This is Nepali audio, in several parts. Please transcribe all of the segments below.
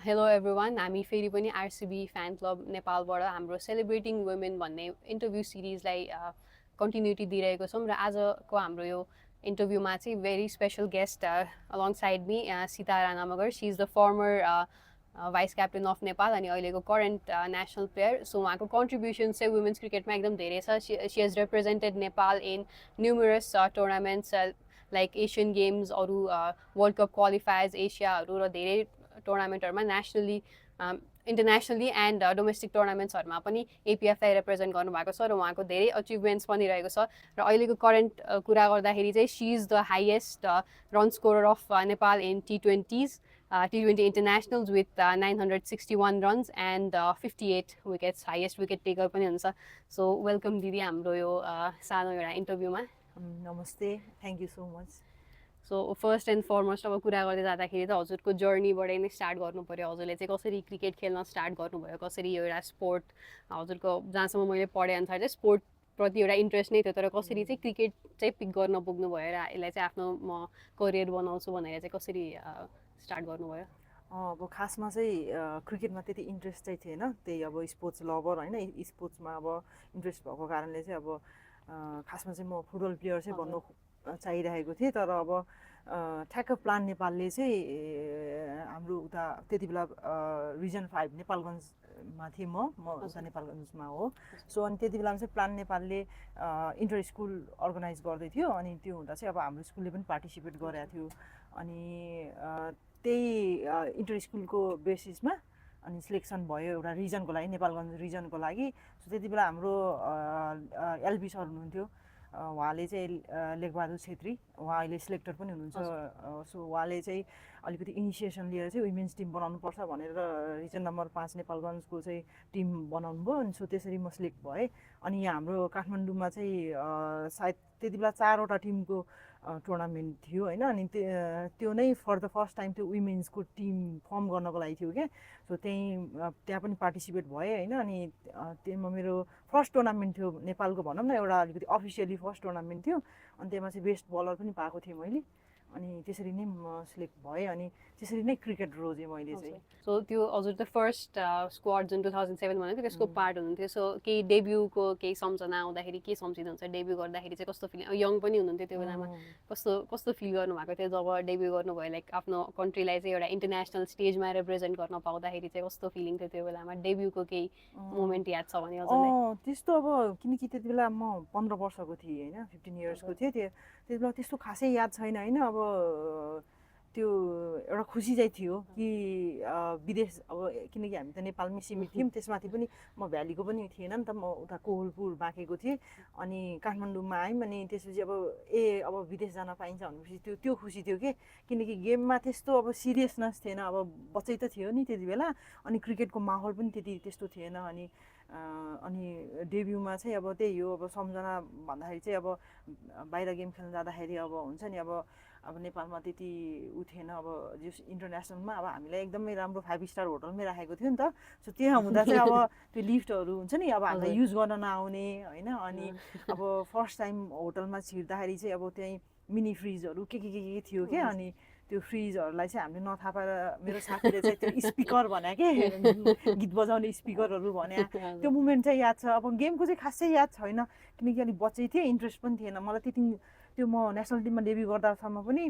हेलो एभ्रिवान, हामी फेरि पनि आरसिबी फ्यान क्लब नेपालबाट हाम्रो सेलिब्रेटिङ वुमेन भन्ने इन्टरभ्यू सिरिजलाई कन्टिन्युटी दिइरहेको छौँ र आजको हाम्रो यो इन्टरभ्यूमा चाहिँ very special guest alongside me Sita Rana Magar. She is the former vice captain of Nepal अनि अहिलेको करेन्ट नेसनल प्लेयर. सो उहाँको कन्ट्रिब्युसन चाहिँ वुमेन्स क्रिकेटमा एकदम धेरै छ. She has represented Nepal in numerous tournaments like Asian games, अरू वर्ल्ड कप क्वालिफायर्स, एसियाहरू र धेरै टुर्नामेन्टहरूमा नेसनली इन्टरनेसनली एन्ड डोमेस्टिक टुर्नामेन्ट्सहरूमा पनि एपिएफलाई रिप्रेजेन्ट गर्नुभएको छ र उहाँको धेरै अचिभमेन्ट्स पनि रहेको छ. र अहिलेको करेन्ट कुरा गर्दाखेरि चाहिँ she is the highest run scorer of Nepal in T20s, T20 internationals with 961 runs and 58 wickets, highest wicket taker पनि हुन्छ. सो वेलकम दिदी हाम्रो यो सानो एउटा इन्टरभ्यूमा. नमस्ते, thank you so much. So first and foremost अब कुरा गर्दै जाँदाखेरि त हजुरको जर्नीबाटै नै स्टार्ट गर्नु पऱ्यो. हजुरले चाहिँ कसरी क्रिकेट खेल्न स्टार्ट गर्नुभयो, कसरी यो एउटा स्पोर्ट, हजुरको जहाँसम्म मैले पढेँ अनुसार चाहिँ स्पोर्टप्रति एउटा इन्ट्रेस्ट नै थियो, तर कसरी चाहिँ क्रिकेट चाहिँ पिक गर्न पुग्नुभयो र यसलाई चाहिँ आफ्नो म करियर बनाउँछु भनेर चाहिँ कसरी स्टार्ट गर्नुभयो? अब खासमा चाहिँ क्रिकेटमा त्यति इन्ट्रेस्ट चाहिँ थिएन, त्यही अब स्पोर्ट्स लभर होइन, स्पोर्ट्समा अब इन्ट्रेस्ट भएको कारणले चाहिँ अब खासमा चाहिँ म फुटबल प्लेयर चाहिँ भन्नु चाहिरहेको थिएँ. तर अब ठ्याक्क प्लान नेपालले चाहिँ हाम्रो उता त्यति बेला रिजन 5 नेपालगञ्जमा थिएँ म उता नेपालगञ्जमा हो. सो अनि त्यति बेलामा चाहिँ प्लान नेपालले इन्टर स्कुल अर्गनाइज गर्दै थियो. अनि त्यो हुँदा चाहिँ अब हाम्रो स्कुलले पनि पार्टिसिपेट गरेको थियो. अनि त्यही इन्टर स्कुलको बेसिसमा अनि सिलेक्सन भयो एउटा रिजनको लागि, नेपालगञ्ज रिजनको लागि. सो त्यति बेला हाम्रो एलबी सर हुनुहुन्थ्यो, उहाँले चाहिँ लेखबहादुर छेत्री, उहाँ अहिले सिलेक्टर पनि हुनुहुन्छ. सो उहाँले चाहिँ अलिकति इनिसिएसन लिएर चाहिँ विमेन्स टिम बनाउनुपर्छ भनेर रिजन नम्बर 5 नेपालगञ्जको चाहिँ टिम बनाउनु भयो. अनि सो त्यसरी म सिलेक्ट भएँ. अनि यहाँ हाम्रो काठमाडौँमा चाहिँ सायद त्यति बेला 4वटा टिमको टुर्नामेन्ट थियो होइन. अनि त्यो नै फर द फर्स्ट टाइम त्यो विमेन्सको टिम फर्म गर्नको लागि थियो क्या. सो त्यहाँ पनि पार्टिसिपेट भएँ होइन. अनि त्यसमा मेरो फर्स्ट टुर्नामेन्ट थियो नेपालको भनौँ न, एउटा अलिकति अफिसियली फर्स्ट टुर्नामेन्ट थियो. अनि त्यसमा चाहिँ बेस्ट बलर पनि पाएको थिएँ मैले. अनि त्यसरी नै म सिलेक्ट भएँ. अनि त्यसरी नै क्रिकेट रोजेँ मैले चाहिँ. सो त्यो हजुर त फर्स्ट स्क्वाड जुन 2007 भनेको त्यसको पार्ट हुनुहुन्थ्यो. सो केही डेब्युको केही सम्झना आउँदाखेरि के सम्झिनुहुन्छ? डेब्यु गर्दाखेरि चाहिँ कस्तो फिलिङ, यङ पनि हुनुहुन्थ्यो त्यो बेलामा, कस्तो फिल गर्नुभएको थियो जब डेब्यु गर्नुभयो, लाइक आफ्नो कन्ट्रीलाई चाहिँ एउटा इन्टरनेसनल स्टेजमा रिप्रेजेन्ट गर्न पाउँदाखेरि चाहिँ कस्तो फिलिङ थियो त्यो बेलामा? डेब्युको केही मोमेन्ट याद छ भने हजुरलाई? त्यस्तो अब किनकि त्यति बेला म 15 वर्षको थिएँ होइन, 15 इयर्सको थिएँ. त्यति बेला त्यस्तो खासै याद छैन होइन. अब त्यो एउटा खुसी चाहिँ थियो कि विदेश, अब किनकि हामी त नेपालमै सीमित थियौँ. त्यसमाथि पनि म भ्यालीको पनि थिएन नि त, म उता कोहलपुर बाँकेको थिएँ. अनि काठमाडौँमा आयौँ. अनि त्यसपछि अब विदेश जान पाइन्छ भनेपछि त्यो खुसी थियो कि, किनकि गेममा त्यस्तो अब सिरियसनेस थिएन. अब बच्चै त थियो नि त्यति बेला. अनि क्रिकेटको माहौल पनि त्यस्तो थिएन. अनि डेब्युमा चाहिँ अब त्यही हो, अब सम्झना भन्दाखेरि चाहिँ अब बाहिर गेम खेल्न जाँदाखेरि अब हुन्छ नि, अब नेपालमा त्यति उ थिएन. अब जस इन्टरनेसनलमा अब हामीलाई एकदमै राम्रो 5 स्टार होटलमै राखेको थियो नि त. सो त्यहाँ हुँदा चाहिँ अब त्यो लिफ्टहरू हुन्छ नि, अब हामीलाई युज गर्न नआउने होइन. अनि अब फर्स्ट टाइम होटलमा छिर्दाखेरि चाहिँ अब त्यहीँ मिनी फ्रिजहरू के थियो क्या. अनि त्यो फ्रिजहरूलाई चाहिँ हामीले नथाहा पाएर मेरो साथीले चाहिँ त्यो स्पिकर भन्यो के, गीत बजाउने स्पिकरहरू भन्यो. त्यो मुमेन्ट चाहिँ याद छ. अब गेमको चाहिँ खासै याद छैन, किनकि अलिक बच्चै थिएँ, इन्ट्रेस्ट पनि थिएन मलाई त्यति. त्यो म नेसनल टिममा डेब्यु गर्दासम्म पनि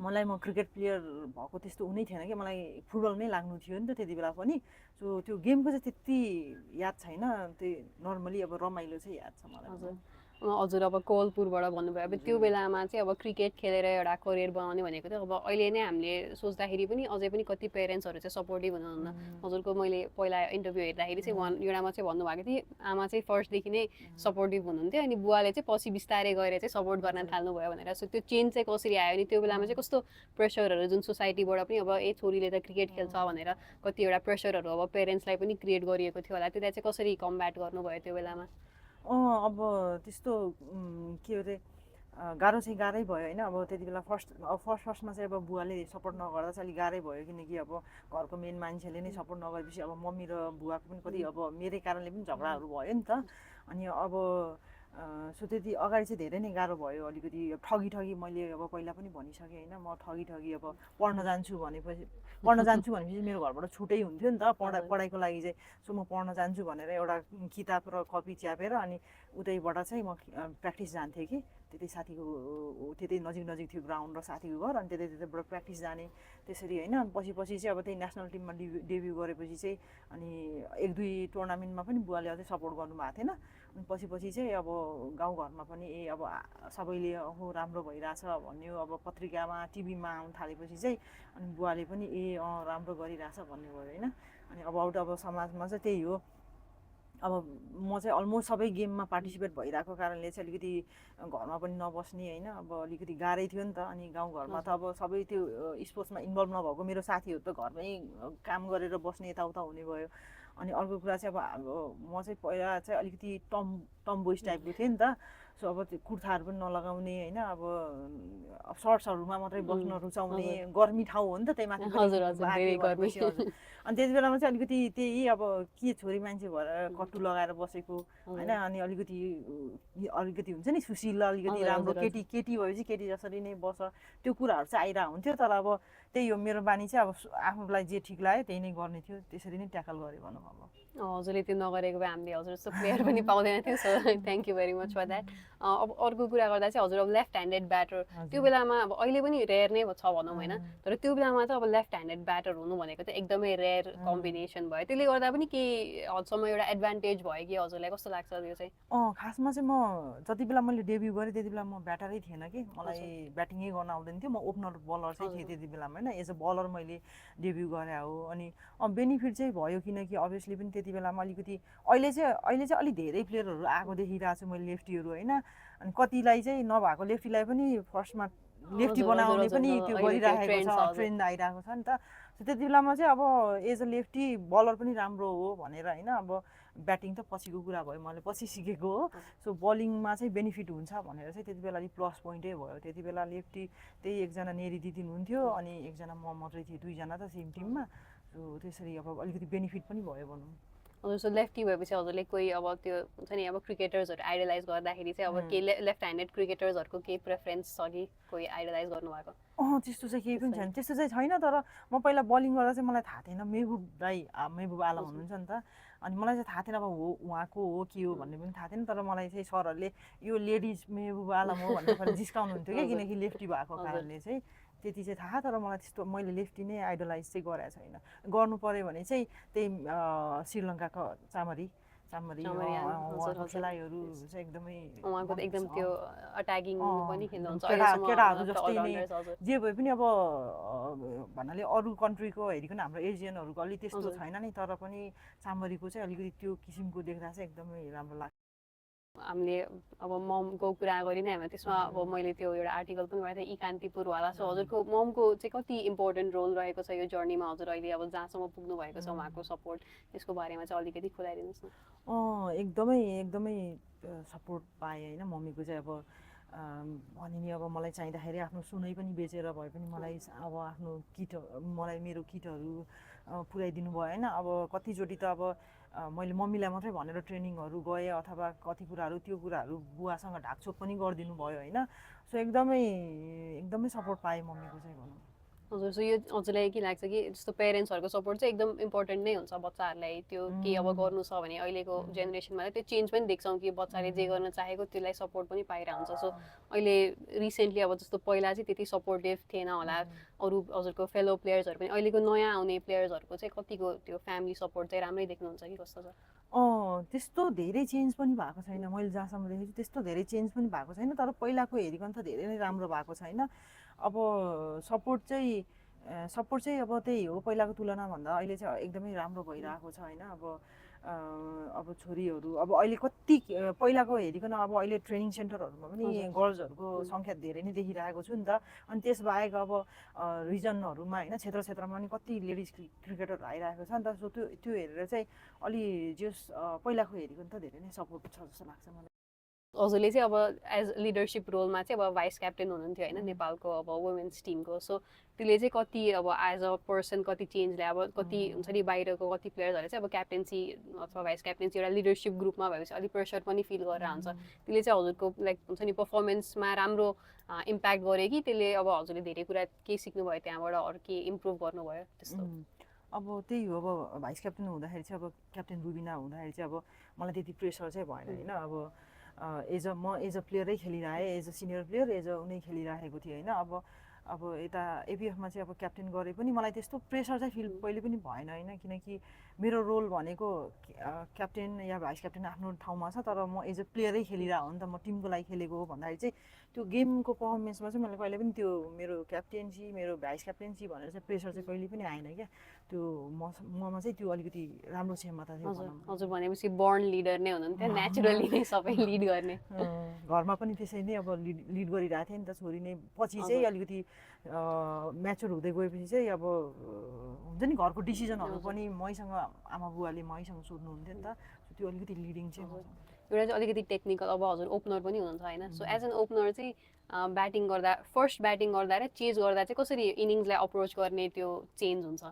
मलाई म क्रिकेट प्लेयर भएको त्यस्तो हुनै थिएन कि, मलाई फुटबलमै लाग्नु थियो नि त त्यति बेला पनि. सो त्यो गेमको चाहिँ त्यति याद छैन. त्यही नर्मली अब रमाइलो चाहिँ याद छ मलाई. हजुर अब कोहलपुरबाट भन्नुभयो, अब त्यो बेलामा चाहिँ अब क्रिकेट खेलेर एउटा करियर बनाउने भनेको थियो. अब अहिले नै हामीले सोच्दाखेरि पनि अझै पनि कति पेरेन्ट्सहरू चाहिँ सपोर्टिभ हुनुहुन्न. हजुरको मैले पहिला इन्टरभ्यू हेर्दाखेरि चाहिँ एउटामा चाहिँ भन्नुभएको थियो आमा चाहिँ फर्स्टदेखि नै सपोर्टिभ हुनुहुन्थ्यो, अनि बुवाले चाहिँ पछि बिस्तारै गएर चाहिँ सपोर्ट गर्न थाल्नुभयो भनेर. सो त्यो चेन्ज चाहिँ कसरी आयो? अनि त्यो बेलामा चाहिँ कस्तो प्रेसरहरू जुन सोसाइटीबाट पनि अब छोरीले त क्रिकेट खेल्छ भनेर कतिवटा प्रेसरहरू अब पेरेन्ट्सलाई पनि क्रिएट गरिएको थियो होला, त्यसलाई चाहिँ कसरी कम्ब्याट गर्नुभयो त्यो बेलामा? अब त्यस्तो के अरे गाह्रो चाहिँ गाह्रै भयो होइन. अब त्यति बेला फर्स्टमा चाहिँ अब बुवाले सपोर्ट नगर्दा चाहिँ अलिक गाह्रै भयो, किनकि अब घरको मेन मान्छेले नै सपोर्ट नगरेपछि अब मम्मी र बुवाको पनि कति अब मेरै कारणले पनि झगडाहरू भयो नि त. अनि अब सो त्यति अगाडि चाहिँ धेरै नै गाह्रो भयो. अलिकति ठगी मैले अब पहिला पनि भनिसकेँ होइन, म ठगी अब पढ्न जान्छु भनेपछि पढ्न जान्छु भनेपछि मेरो घरबाट छुटै हुन्थ्यो नि त हजुर। पढाइको लागि चाहिँ सो म पढ्न जान्छु भनेर एउटा किताब र कपी च्यापेर अनि उतैबाट चाहिँ म प्र्याक्टिस जान्थेँ कि त्यतै साथीको त्यतै नजिक थियो ग्राउन्ड र साथीको घर अनि त्यतैबाट प्र्याक्टिस जाने त्यसरी होइन पछि चाहिँ अब त्यही नेसनल टिममा डेब्यु गरेपछि चाहिँ अनि 1-2 टुर्नामेन्टमा पनि बुवाले अझै सपोर्ट गर्नुभएको थिएन अनि पछि चाहिँ अब गाउँघरमा पनि अब सबैले ओहो राम्रो भइरहेछ भन्यो अब पत्रिकामा टिभीमा आउनु थालेपछि चाहिँ अनि बुवाले पनि राम्रो गरिरहेछ भन्ने भयो होइन अनि अब समाजमा चाहिँ त्यही हो अब म चाहिँ अलमोस्ट सबै गेममा पार्टिसिपेट भइरहेको कारणले चाहिँ अलिकति घरमा पनि नबस्ने होइन अब अलिकति गाह्रै थियो नि त अनि गाउँघरमा त अब सबै त्यो स्पोर्ट्समा इन्भल्भ नभएको मेरो साथीहरू त घरमै काम गरेर बस्ने यताउता हुने भयो अनि अर्को कुरा चाहिँ अब म चाहिँ पहिला चाहिँ अलिकति टम बोइस टाइपको थिएँ नि त सो अब त्यो कुर्ताहरू पनि नलगाउने होइन अब सर्ट्सहरूमा मात्रै बस्न रुचाउने गर्मी ठाउँ हो नि त त्यही माथि अनि त्यति बेलामा चाहिँ अलिकति त्यही अब के छोरी मान्छे भएर कट्टु लगाएर बसेको होइन अनि अलिकति हुन्छ नि सुशील अलिकति राम्रो केटी भएपछि केटी जसरी नै बस त्यो कुराहरू चाहिँ आइरहेको हुन्थ्यो तर अब त्यही हो मेरो बानी चाहिँ अब आफूलाई जे ठिक लाग्यो त्यही नै गर्ने थियो त्यसरी नै ट्याकल गरेँ भनौँ अब हजुरले त्यो नगरेको भए हामीले हजुर जस्तो प्लेयर पनि पाउँदैन थियो so thank you very much for that अब अर्को कुरा गर्दा चाहिँ हजुर अब लेफ्ट ह्यान्डेड ब्याटर त्यो बेलामा अब अहिले पनि रेयर नै छ भनौँ होइन तर त्यो बेलामा चाहिँ अब लेफ्ट ह्यान्डेड ब्याटर हुनु भनेको चाहिँ एकदमै रेयर कम्बिनेसन भयो त्यसले गर्दा पनि के हदसम्म एउटा एडभान्टेज भयो कि हजुरलाई कस्तो लाग्छ त्यो चाहिँ खासमा चाहिँ म जति बेला मैले डेब्यु गरेँ त्यति बेला म ब्याटरै थिएन कि मलाई ब्याटिङै गर्न आउँदैन थियो म ओपनर बलर चाहिँ थिएँ त्यति बेलामा होइन एज अ बलर मैले डेब्यु गरेँ हो अनि बेनिफिट चाहिँ भयो किनकि अभियसली पनि त्यति बेलामा अलिकति अहिले चाहिँ अलिक धेरै प्लेयरहरू आएको देखिरहेको छु मैले लेफ्टीहरू होइन अनि कतिलाई चाहिँ नभएको लेफ्टीलाई पनि फर्स्टमा लेफ्टी बनाउने पनि त्यो गरिराखेको छ ट्रेन्ड आइरहेको छ नि त त्यति बेलामा चाहिँ अब एज अ लेफ्टी बलर पनि राम्रो हो भनेर होइन अब ब्याटिङ त पछिको कुरा भयो मैले पछि सिकेको हो सो बलिङमा चाहिँ बेनिफिट हुन्छ भनेर चाहिँ त्यति बेला अलिक प्लस पोइन्टै भयो त्यति बेला लेफ्टी त्यही एकजना नेरी दिदी हुनुहुन्थ्यो अनि एकजना म मात्रै थिएँ दुईजना त सेम टिममा सो त्यसरी अब अलिकति बेनिफिट पनि भयो भनौँ हजुर सो लेफ्टी भएपछि हजुरले कोही अब त्यो हुन्छ नि अब क्रिकेटर्सहरू आइडलाइज गर्दाखेरि चाहिँ अब केही लेफ्ट ह्यान्डेड क्रिकेटर्सहरूको केही प्रेफरेन्स छ कि कोही आइडलाइज गर्नुभएको त्यस्तो चाहिँ केही पनि छैन त्यस्तो चाहिँ छैन तर म पहिला बलिङ गर्दा चाहिँ मलाई थाहा थिएन मेहबुब आलम हुनुहुन्छ नि त अनि मलाई चाहिँ थाहा थिएन अब हो उहाँको हो के हो भन्ने पनि थाहा थिएन तर मलाई चाहिँ सरहरूले यो लेडिज मेहबुब आलम हो भनेर जिस्काउनुहुन्थ्यो क्या किनकि लेफ्टी भएको कारणले चाहिँ त्यति चाहिँ थाहा तर मलाई त्यस्तो मैले लेफ्टी नै आइडलाइज चाहिँ गरेको छैन गर्नु पर्यो भने चाहिँ त्यही श्रीलङ्काको चामरी खेलाडीहरू चाहिँ एकदमै उहाँको एकदम त्यो अट्याकिङ पनि खेल्नुहुन्छ केटाहरू जस्तै नै जे भए पनि अब भन्नाले अरू कन्ट्रीको हेरिकन हाम्रो एसियनहरूको अलिक त्यस्तो छैन नि तर पनि चामरीको चाहिँ अलिकति त्यो किसिमको देख्दा चाहिँ एकदमै राम्रो लाग्छ हामीले अब ममको कुरा गरिनै हामी त्यसमा अब मैले त्यो एउटा आर्टिकल पनि गरेको थिएँ इकान्तिपुरवाला सो हजुरको ममको चाहिँ कति इम्पोर्टेन्ट रोल रहेको छ यो जर्नीमा हजुर अहिले अब जहाँसम्म पुग्नु भएको छ उहाँको सपोर्ट त्यसको बारेमा चाहिँ अलिकति खुलाइदिनुहोस् न एकदमै सपोर्ट पाएँ होइन मम्मीको चाहिँ अब भने नि अब मलाई चाहिँदाखेरि आफ्नो सुनै पनि बेचेर भए पनि मलाई अब आफ्नो मलाई मेरो किटहरू पुऱ्याइदिनु भयो होइन अब कतिचोटि त अब मैले मम्मीलाई मात्रै भनेर ट्रेनिङहरू गएँ अथवा कति कुराहरू त्यो कुराहरू बुवासँग ढाकछोप पनि गरिदिनु भयो होइन सो एकदमै सपोर्ट पाएँ मम्मीको चाहिँ भनौँ हजुर सो यो हजुरलाई के लाग्छ कि जस्तो पेरेन्ट्सहरूको सपोर्ट चाहिँ एकदम इम्पोर्टेन्ट नै हुन्छ बच्चाहरूलाई त्यो के अब गर्नु छ भने अहिलेको जेनेरेसनमा त्यो चेन्ज पनि देख्छौँ कि बच्चाले जे गर्न चाहेको त्यसलाई सपोर्ट पनि पाइरहेको हुन्छ सो अहिले रिसेन्टली अब जस्तो पहिला चाहिँ त्यति सपोर्टिभ थिएन होला अरू हजुरको फेलो प्लेयर्सहरू पनि अहिलेको नयाँ आउने प्लेयर्सहरूको चाहिँ कतिको त्यो फ्यामिली सपोर्ट चाहिँ राम्रै देख्नुहुन्छ कि कस्तो छ त्यस्तो धेरै चेन्ज पनि भएको छैन मैले जहाँसम्म देखेको छु त्यस्तो धेरै चेन्ज पनि भएको छैन तर पहिलाको हेरिकन त धेरै नै राम्रो भएको छैन अब सपोर्ट चाहिँ अब त्यही हो पहिलाको तुलनाभन्दा अहिले चाहिँ एकदमै राम्रो भइरहेको छ होइन अब छोरीहरू अब अहिले कति पहिलाको हेरिकन अब अहिले ट्रेनिङ सेन्टरहरूमा पनि गर्ल्सहरूको सङ्ख्या धेरै नै देखिरहेको छु नि त अनि त्यसबाहेक अब रिजनहरूमा होइन क्षेत्रमा पनि कति लेडिज क्रिकेटरहरू आइरहेको छ नि त सो त्यो हेरेर चाहिँ अलि जस पहिलाको हेरिकन त धेरै नै सपोर्ट छ जस्तो लाग्छ मलाई हजुरले चाहिँ अब एज लिडरसिप रोलमा चाहिँ अब भाइस क्याप्टेन हुनुहुन्थ्यो होइन नेपालको अब वुमेन्स टिमको सो त्यसले चाहिँ कति अब एज अ पर्सन कति चेन्ज ल्यायो अब कति हुन्छ नि बाहिरको कति प्लेयर्सहरूले चाहिँ अब क्याप्टेन्सी अथवा भाइस क्याप्टेन्सी एउटा लिडरसिप ग्रुपमा भएपछि अलिक प्रेसर पनि फिल गरेर हुन्छ त्यसले चाहिँ हजुरको लाइक हुन्छ नि पर्फर्मेन्समा राम्रो इम्प्याक्ट गर्यो कि त्यसले अब हजुरले धेरै कुरा केही सिक्नुभयो त्यहाँबाट अरू के इम्प्रुभ गर्नुभयो त्यस्तो अब त्यही हो अब भाइस क्याप्टेन हुँदाखेरि चाहिँ अब क्याप्टेन रुबिना हुँदाखेरि चाहिँ अब मलाई त्यति प्रेसर चाहिँ भएन होइन अब एज अ प्लेयरै खेलिरहेँ as a senior player as a उनी खेलिराखेको थिएँ होइन अब यता एपिएफमा चाहिँ अब क्याप्टेन गरे पनि मलाई त्यस्तो प्रेसर चाहिँ फिल पहिले पनि भएन होइन किनकि मेरो रोल भनेको क्याप्टेन या भाइस क्याप्टेन आफ्नो ठाउँमा छ तर म एज अ प्लेयरै खेलिरहेको हो नि त म टिमको लागि खेलेको हो भन्दाखेरि चाहिँ त्यो गेमको पर्फर्मेन्समा चाहिँ मैले कहिले पनि त्यो मेरो क्याप्टेन्सी मेरो भाइस क्याप्टेन्सी भनेर चाहिँ प्रेसर चाहिँ कहिले पनि आएन क्या त्यो ममा चाहिँ त्यो अलिकति राम्रो क्षमता थियो हजुर भनेपछि बर्न लिडर नै हुनुहुन्थ्यो नेचुरली नै सबै लिड गर्ने घरमा पनि त्यसै नै अब लिड गरिरहेको थिएँ नि त छोरी नै पछि चाहिँ अलिकति म्याच्योर हुँदै गएपछि चाहिँ अब हुन्छ नि घरको डिसिजनहरू पनि मैसँग आमा बुवाले मैसँग सोध्नुहुन्थ्यो नि त त्यो अलिकति लिडिङ चाहिँ एउटा चाहिँ अलिकति टेक्निकल अब हजुर ओपनर पनि हुनुहुन्छ होइन सो एज एन ओपनर चाहिँ ब्याटिङ गर्दा फर्स्ट ब्याटिङ गर्दा र चेज गर्दा चाहिँ कसरी इनिङ्सलाई अप्रोच गर्ने त्यो चेन्ज हुन्छ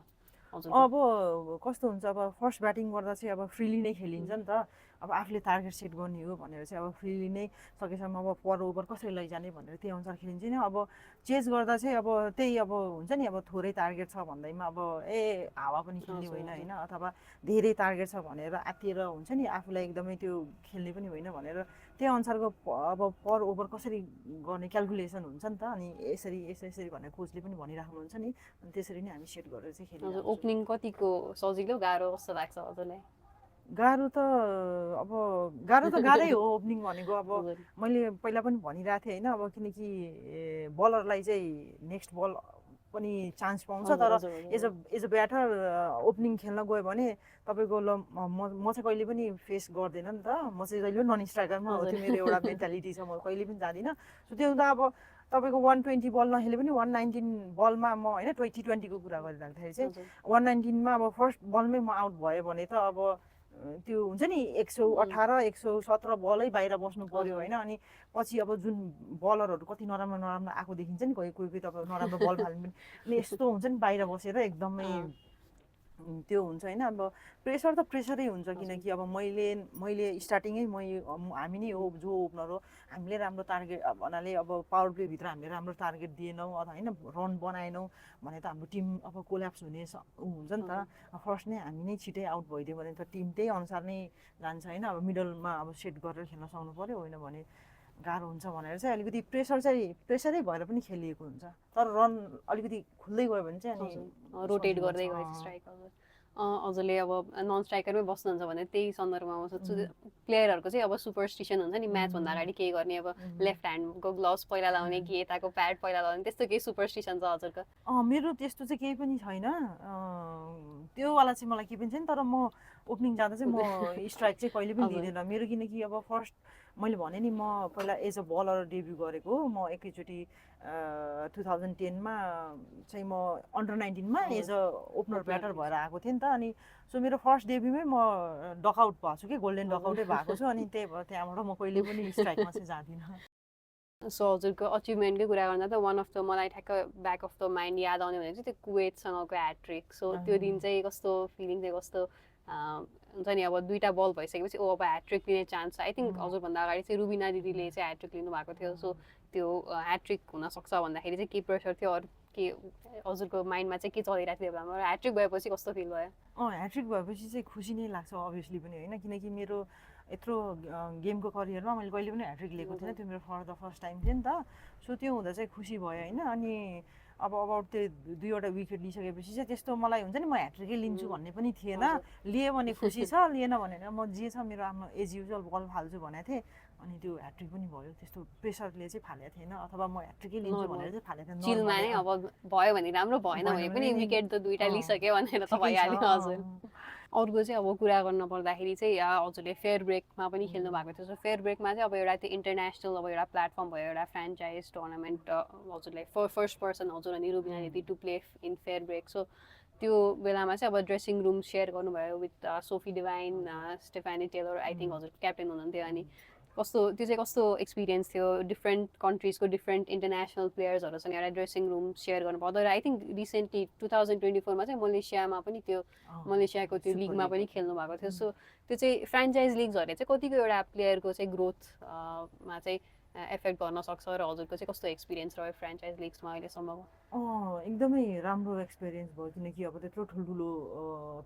अब कस्तो हुन्छ अब फर्स्ट ब्याटिङ गर्दा चाहिँ अब फ्रिली नै खेलिन्छ नि त अब आफूले टार्गेट सेट गर्ने हो भनेर चाहिँ अब फ्रिली नै सकेसम्म अब पर ओभर कसरी लैजाने भनेर त्यही अनुसार खेलिन्छ नि अब चेज गर्दा चाहिँ अब त्यही अब हुन्छ नि अब थोरै टार्गेट छ भन्दैमा अब हावा पनि खेल्ने होइन होइन अथवा धेरै टार्गेट छ भनेर आत्तिएर हुन्छ नि आफूलाई एकदमै त्यो खेल्ने पनि होइन भनेर त्यही अनुसारको अब पर ओभर कसरी गर्ने क्यालकुलेसन हुन्छ नि त अनि यसरी भनेर कोचले पनि भनिराख्नुहुन्छ नि अनि त्यसरी नै हामी सेट गरेर चाहिँ खेल्छौँ ओपनिङ कतिको सजिलो गाह्रो कस्तो लाग्छ हजुरलाई गाह्रो त गाह्रै हो ओपनिङ भनेको अब मैले पहिला पनि भनिरहेको थिएँ होइन अब किनकि बलरलाई चाहिँ नेक्स्ट बल पनि चान्स पाउँछ तर एज अ ब्याटर ओपनिङ खेल्न गयो भने तपाईँको ल म चाहिँ कहिले पनि फेस गर्दैन नि त म चाहिँ जहिले पनि नन स्ट्राइकरमा हो त्यो मेरो एउटा मेन्टालिटी छ म कहिले पनि जाँदिनँ सो त्यो हुँदा अब तपाईँको 120 बल नखेले पनि 119 बलमा म होइन T20को कुरा गरिराख्दाखेरि चाहिँ 119मा अब फर्स्ट बलमै म आउट भयो भने त अब त्यो हुन्छ नि 118 117 बलै बाहिर बस्नु पर्यो होइन अनि पछि अब जुन बलरहरू कति नराम्रो आएको देखिन्छ नि कोही तपाईँ नराम्रो बल फाल्नु पनि अनि यस्तो हुन्छ नि बाहिर बसेर एकदमै त्यो हुन्छ होइन अब प्रेसर त प्रेसरै हुन्छ किनकि अब मैले स्टार्टिङै हामी नै हो जो ओपनर हो हामीले राम्रो टार्गेट भन्नाले अब पावर प्लेभित्र हामीले राम्रो टार्गेट दिएनौँ अथवा होइन रन बनाएनौँ भने त हाम्रो टिम अब कोल्याप्स हुने हुन्छ नि त फर्स्ट नै हामी नै छिटै आउट भइदियो भने त टिम त्यही अनुसार नै जान्छ होइन अब मिडलमा अब सेट गरेर खेल्न सक्नु पऱ्यो होइन भने गाह्रो हुन्छ भनेर चाहिँ अलिकति प्रेसरै भएर पनि खेलिएको हुन्छ तर रन अलिकति खुल्दै गयो भने चाहिँ अनि रोटेट गर्दै गयो स्ट्राइक हजुरले अब नन स्ट्राइकरमै बस्नुहुन्छ भने त्यही सन्दर्भमा म सोध्छु प्लेयरहरूको चाहिँ अब सुपरस्टिसन हुन्छ नि म्याचभन्दा अगाडि केही गर्ने अब लेफ्ट ह्यान्डको ग्लोभ्स पहिला लाउने कि यताको प्याड पहिला लाउने त्यस्तो केही सुपरस्टिसन छ हजुरको मेरो त्यस्तो चाहिँ केही पनि छैन त्योवाला चाहिँ मलाई केही पनि छैन तर म ओपनिङ जाँदा चाहिँ म स्ट्राइक चाहिँ कहिले पनि लिँदैन मेरो किनकि अब फर्स्ट मैले भने नि म पहिला एज अ बलर डेब्यु गरेको म एकैचोटि 2010मा चाहिँ म अन्डर 19मा एज अ ओपनर ब्याटर भएर आएको थिएँ नि त अनि सो मेरो फर्स्ट डेब्युमै म डकआउट भएको छु कि गोल्डन डकआउटै भएको छु अनि त्यही भएर त्यहाँबाट म कहिले पनि स्ट्राइकमा चाहिँ जाँदिनँ सो हजुरको अचिभमेन्टकै कुरा गर्दा त वान अफ द मलाई ठ्याक्क ब्याक अफ द माइन्ड याद आउने भनेको चाहिँ त्यो कुवेतसँगको ह्याट्रिक सो त्यो दिन चाहिँ कस्तो फिलिङ चाहिँ कस्तो हुन्छ नि अब दुईवटा बल भइसकेपछि अब ह्याट्रिक लिने चान्स छ आई थिङ्क हजुरभन्दा अगाडि चाहिँ रुबिना दिदीले चाहिँ ह्याट्रिक लिनुभएको थियो सो त्यो ह्याट्रिक हुनसक्छ भन्दाखेरि चाहिँ के प्रेसर थियो अरू के हजुरको माइन्डमा चाहिँ के चलिरहेको थियो बेलामा ह्याट्रिक भएपछि कस्तो फिल भयो ह्याट्रिक भएपछि चाहिँ खुसी नै लाग्छ अभियसली पनि होइन किनकि मेरो यत्रो गेमको करियरमा मैले कहिले पनि ह्याट्रिक लिएको थिइनँ त्यो मेरो फर द फर्स्ट टाइम थियो नि त सो त्यो हुँदा चाहिँ खुसी भयो होइन अनि अब त्यो 2वटा विकेट लिइसकेपछि चाहिँ त्यस्तो मलाई हुन्छ नि म ह्याट्रिकै लिन्छु भन्ने पनि थिएन लिएँ भने खुसी छ लिएन भने म जे छ मेरो आफ्नो एज युजुअल बल फाल्छु भनेको थिएँ अनि त्यो ह्याट्रिक पनि भयो त्यस्तो प्रेसरले चाहिँ फालेको थिएन अथवा म ह्याट्रिकै लिन्छु भनेर चाहिँ फालेको थिएन चिलमा नै अब भयो भने राम्रो भएन भने पनि विकेट त 2वटा लिइसक्यो भनेर त भइहाल्यो हजुर अर्को चाहिँ अब कुरा गर्न पर्दाखेरि चाहिँ हजुरले फेयर ब्रेकमा पनि खेल्नु भएको थियो सो फेयर ब्रेकमा चाहिँ अब एउटा त्यो इन्टरनेसनल अब एउटा प्लेटफर्म भयो एउटा फ्रेन्चाइज टुर्नामेन्ट हजुरलाई फर्स्ट पर्सन हजुर अनि रुबिना दिदी to play in Fair Break so त्यो बेलामा चाहिँ अब ड्रेसिङ रुम सेयर गर्नुभयो with Sophie Devine Stephanie Taylor I think हजुर क्याप्टेन हुनुहुन्थ्यो अनि कस्तो त्यो चाहिँ कस्तो एक्सपिरियन्स थियो डिफ्रेन्ट कन्ट्रिजको डिफ्रेन्ट इन्टरनेसनल प्लेयर्सहरूसँग एउटा ड्रेसिङ रुम सेयर गर्नुपर्दो र आई थिङ्क रिसेन्टली 2024मा चाहिँ मलेसियामा पनि त्यो मलेसियाको त्यो लिगमा पनि खेल्नु भएको थियो सो त्यो चाहिँ फ्रेन्चाइज लिग्सहरूले चाहिँ कतिको एउटा प्लेयरको चाहिँ ग्रोथमा चाहिँ एफेक्ट गर्न सक्छ र हजुरको चाहिँ कस्तो एक्सपिरियन्स रह्यो फ्रेन्चाइज लिग्समा अहिलेसम्मको एकदमै राम्रो एक्सपिरियन्स भयो किनकि अब त्यत्रो ठुल्ठुलो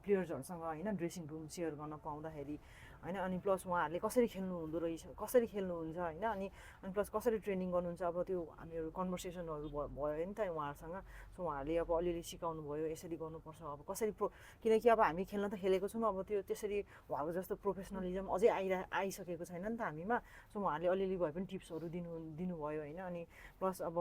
प्लेयर्सहरूसँग होइन ड्रेसिङ रुम सेयर गर्न पाउँदाखेरि होइन अनि प्लस उहाँहरूले कसरी खेल्नु हुँदो रहेछ कसरी खेल्नुहुन्छ होइन अनि प्लस कसरी ट्रेनिङ गर्नुहुन्छ अब त्यो हामीहरू कन्भर्सेसनहरू भयो नि त उहाँहरूसँग सो उहाँहरूले अब अलिअलि सिकाउनु भयो यसरी गर्नुपर्छ अब कसरी किनकि अब हामी खेल्न त खेलेको छौँ अब त्यो त्यसरी उहाँको जस्तो प्रोफेसनलिजम अझै आइसकेको छैन नि त हामीमा सो उहाँहरूले अलिअलि भए पनि टिप्सहरू दिनुभयो होइन अनि प्लस अब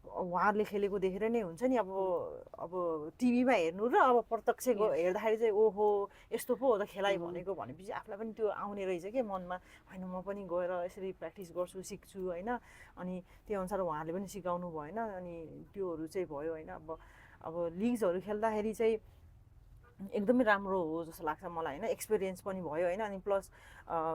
उहाँहरूले खेलेको देखेर नै हुन्छ नि अब टिभीमा हेर्नु र अब प्रत्यक्ष हेर्दाखेरि चाहिँ ओहो यस्तो पो हो त खेलाइ भनेको भनेपछि आफूलाई पनि त्यो आउने रहेछ क्या मनमा होइन म पनि गएर यसरी प्र्याक्टिस गर्छु सिक्छु होइन अनि त्यही अनुसार उहाँहरूले पनि सिकाउनु भएन अनि त्योहरू चाहिँ भयो होइन अब लिग्सहरू खेल्दाखेरि चाहिँ एकदमै राम्रो हो जस्तो लाग्छ मलाई होइन एक्सपिरियन्स पनि भयो होइन अनि प्लस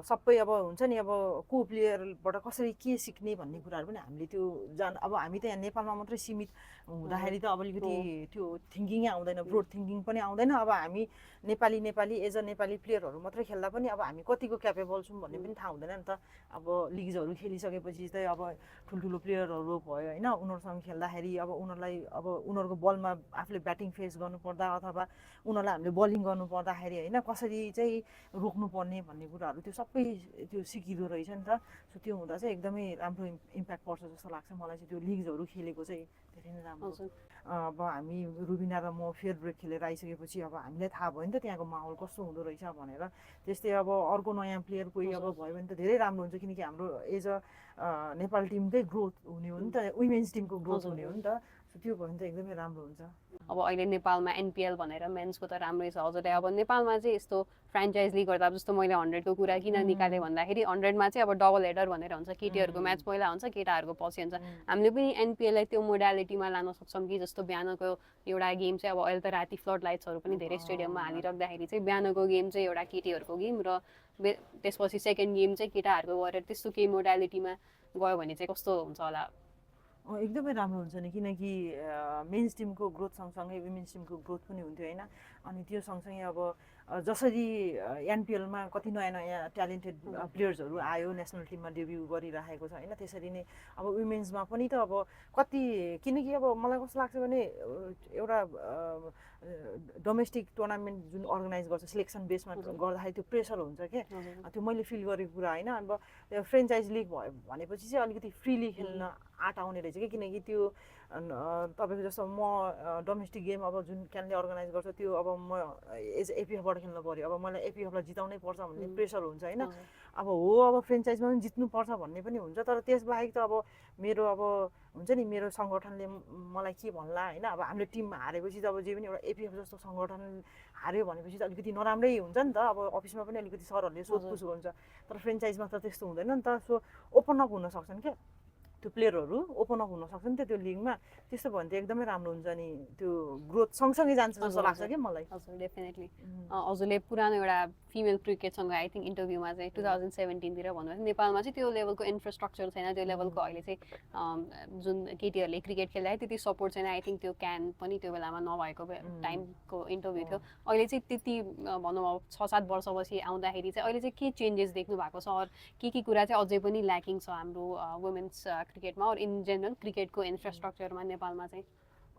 सबै अब हुन्छ नि अब को प्लेयरबाट कसरी के सिक्ने भन्ने कुराहरू पनि हामीले त्यो अब हामी त यहाँ नेपालमा मात्रै सीमित हुँदाखेरि त अब अलिकति त्यो थिङ्किङै आउँदैन ब्रोड थिङ्किङ पनि आउँदैन अब हामी नेपाली एज अ नेपाली प्लेयरहरू मात्रै खेल्दा पनि अब हामी कतिको क्यापेबल छौँ भन्ने पनि थाहा हुँदैन नि त अब लिग्सहरू खेलिसकेपछि चाहिँ अब ठुल्ठुलो प्लेयरहरू भयो होइन उनीहरूसँग खेल्दाखेरि अब उनीहरूलाई अब उनीहरूको बलमा आफूले ब्याटिङ फेस गर्नुपर्दा अथवा उनीहरूलाई हामीले बलिङ गर्नु पर्दाखेरि होइन कसरी चाहिँ रोक्नुपर्ने भन्ने कुराहरू त्यो सबै त्यो सिकिँदो रहेछ नि त सो त्यो हुँदा चाहिँ एकदमै राम्रो इम्प्याक्ट पर्छ जस्तो लाग्छ मलाई चाहिँ त्यो लिग्सहरू खेलेको चाहिँ धेरै नै राम्रो अब हामी रुबिना र म फेयर ब्रेक खेलेर आइसकेपछि अब हामीलाई थाहा भयो नि त त्यहाँको माहौल कस्तो हुँदो रहेछ भनेर त्यस्तै अब अर्को नयाँ प्लेयर कोही अब भयो भने त धेरै राम्रो हुन्छ किनकि हाम्रो एज अ नेपाल टिमकै ग्रोथ हुने हो नि त वुमेन्स टिमको ग्रोथ हुने हो नि त सो त्यो भयो भने त एकदमै राम्रो हुन्छ अब अहिले नेपालमा एनपिएल भनेर मेन्सको त राम्रै छ हजुरले अब नेपालमा चाहिँ यस्तो फ्रेन्चाइज लिग गर्दा अब जस्तो मैले 100को कुरा किन निकालेँ भन्दाखेरि 100मा चाहिँ अब डबल हेडर भनेर हुन्छ केटीहरूको म्याच पहिला हुन्छ केटाहरूको पछि हुन्छ हामीले पनि एनपिएललाई त्यो मोडालिटीमा लान सक्छौँ कि जस्तो बिहानको एउटा गेम चाहिँ अब अहिले त राति फ्लड लाइट्सहरू पनि धेरै स्टेडियममा हालिराख्दाखेरि चाहिँ बिहानको गेम चाहिँ एउटा केटीहरूको गेम र त्यसपछि सेकेन्ड गेम चाहिँ केटाहरूको गरेर त्यस्तो केही मोडालिटीमा गयो भने चाहिँ कस्तो हुन्छ होला एकदमै राम्रो हुन्छ नि किनकि मेन्स टिमको ग्रोथ सँगसँगै वुमेन्स टिमको ग्रोथ पनि हुन्थ्यो होइन अनि त्यो सँगसँगै अब जसरी एनपिएलमा कति नयाँ नयाँ ट्यालेन्टेड प्लेयर्सहरू आयो नेसनल टिममा डेब्यु गरिराखेको छ होइन त्यसरी नै अब वुमेन्समा पनि त अब कति किनकि अब मलाई कस्तो लाग्छ भने एउटा डोमेस्टिक टुर्नामेन्ट जुन अर्गनाइज गर्छ सिलेक्सन बेसमा गर्दाखेरि त्यो प्रेसर हुन्छ क्या त्यो मैले फिल गरेको कुरा होइन अब फ्रेन्चाइज लिग भयो भनेपछि चाहिँ अलिकति फ्रिली खेल्न आँट आउने रहेछ कि किनकि त्यो तपाईँको जस्तो म डोमेस्टिक गेम अब जुन क्यानले अर्गनाइज गर्छ त्यो अब म एज एपिएफबाट खेल्नु पऱ्यो अब मलाई एपिएफलाई जिताउनै पर्छ भन्ने प्रेसर हुन्छ होइन अब हो अब फ्रेन्चाइजमा पनि जित्नुपर्छ भन्ने पनि हुन्छ तर त्यसबाहेक त अब मेरो अब हुन्छ नि मेरो सङ्गठनले मलाई के भन्ला होइन अब हामीले टिममा हारेपछि त अब जे पनि एउटा एपिएफ जस्तो सङ्गठन हार्यो भनेपछि त अलिकति नराम्रै हुन्छ नि त अब अफिसमा पनि अलिकति सरहरूले सोधपुछ हुन्छ तर फ्रेन्चाइजमा त त्यस्तो हुँदैन नि त सो ओपन अप हुन सक्छन् क्या त्यो प्लेयरहरू ओपन अप हुन सक्छ नि त त्यो लिगमा त्यस्तो भयो भने त एकदमै राम्रो हुन्छ नि त्यो ग्रोथ सँगसँगै जान्छ जस्तो लाग्छ क्या मलाई हजुर डेफिनेटली हजुरले पुरानो एउटा फिमेल क्रिकेटसँग आई थिङ्क इन्टरभ्यूमा चाहिँ 2017तिर भन्नुभयो नेपालमा चाहिँ त्यो लेभलको इन्फ्रास्ट्रक्चर छैन त्यो लेभलको अहिले चाहिँ जुन केटीहरूले क्रिकेट खेल्दाखेरि त्यति सपोर्ट छैन आई थिङ्क त्यो क्यान पनि त्यो बेलामा नभएको टाइमको इन्टरभ्यू थियो अहिले चाहिँ त्यति भनौँ अब 6-7 वर्षपछि आउँदाखेरि चाहिँ अहिले चाहिँ के चेन्जेस देख्नु भएको छ अरू के कुरा चाहिँ अझै पनि ल्याकिङ छ हाम्रो वुमेन्स क्रिकेटमा अरू इन जेनरल क्रिकेटको इन्फ्रास्ट्रक्चरमा नेपालमा चाहिँ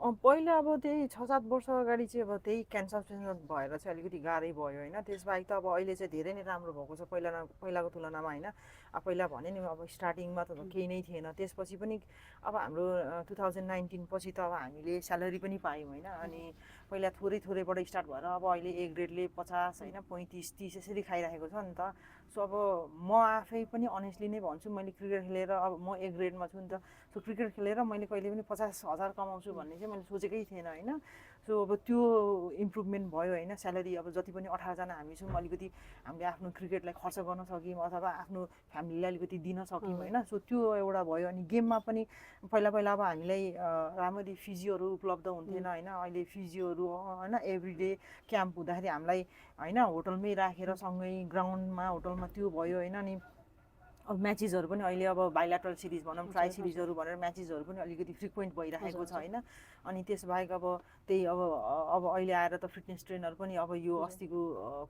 पहिला अब त्यही 6-7 वर्ष अगाडि चाहिँ अब त्यही क्यान्सर भएर चाहिँ अलिकति गाह्रै भयो होइन त्यसबाहेक त अब अहिले चाहिँ धेरै नै राम्रो भएको छ पहिलाको तुलनामा होइन पहिला भने नि अब स्टार्टिङमा त केही नै थिएन त्यसपछि पनि अब हाम्रो 2019 पछि त अब हामीले स्यालेरी पनि पायौँ होइन अनि पहिला थोरैबाट स्टार्ट भएर अब अहिले ए ग्रेडले 50 होइन 35-30 यसरी खाइरहेको छ नि त सो अब म आफै पनि अनेस्टली नै भन्छु मैले क्रिकेट खेलेर अब म ए ग्रेडमा छु नि त सो क्रिकेट खेलेर मैले कहिले पनि 50,000 कमाउँछु भन्ने चाहिँ मैले सोचेकै थिएन होइन सो अब त्यो इम्प्रुभमेन्ट भयो होइन स्यालेरी अब जति पनि 18जना हामी छौँ अलिकति हामीले आफ्नो क्रिकेटलाई खर्च गर्न सक्यौँ अथवा आफ्नो फ्यामिलीलाई अलिकति दिन सक्यौँ होइन सो त्यो एउटा भयो अनि गेममा पनि पहिला अब हामीलाई राम्ररी फिजियोहरू उपलब्ध हुन्थेन होइन अहिले फिजियोहरू होइन एभ्रिडे क्याम्प हुँदाखेरि हामीलाई होइन होटलमै राखेर सँगै ग्राउन्डमा होटलमा त्यो भयो होइन अनि अब म्याचेसहरू पनि अहिले अब बाइल्याटरल सिरिज भनौँ ट्राई हजुर, सिरिजहरू भनेर म्याचेसहरू पनि अलिकति फ्रिक्वेन्ट भइरहेको हजुर, छ होइन अनि त्यसबाहेक अब त्यही अब अहिले आएर त फिटनेस ट्रेनर पनि अब यो हजुर। अस्तिको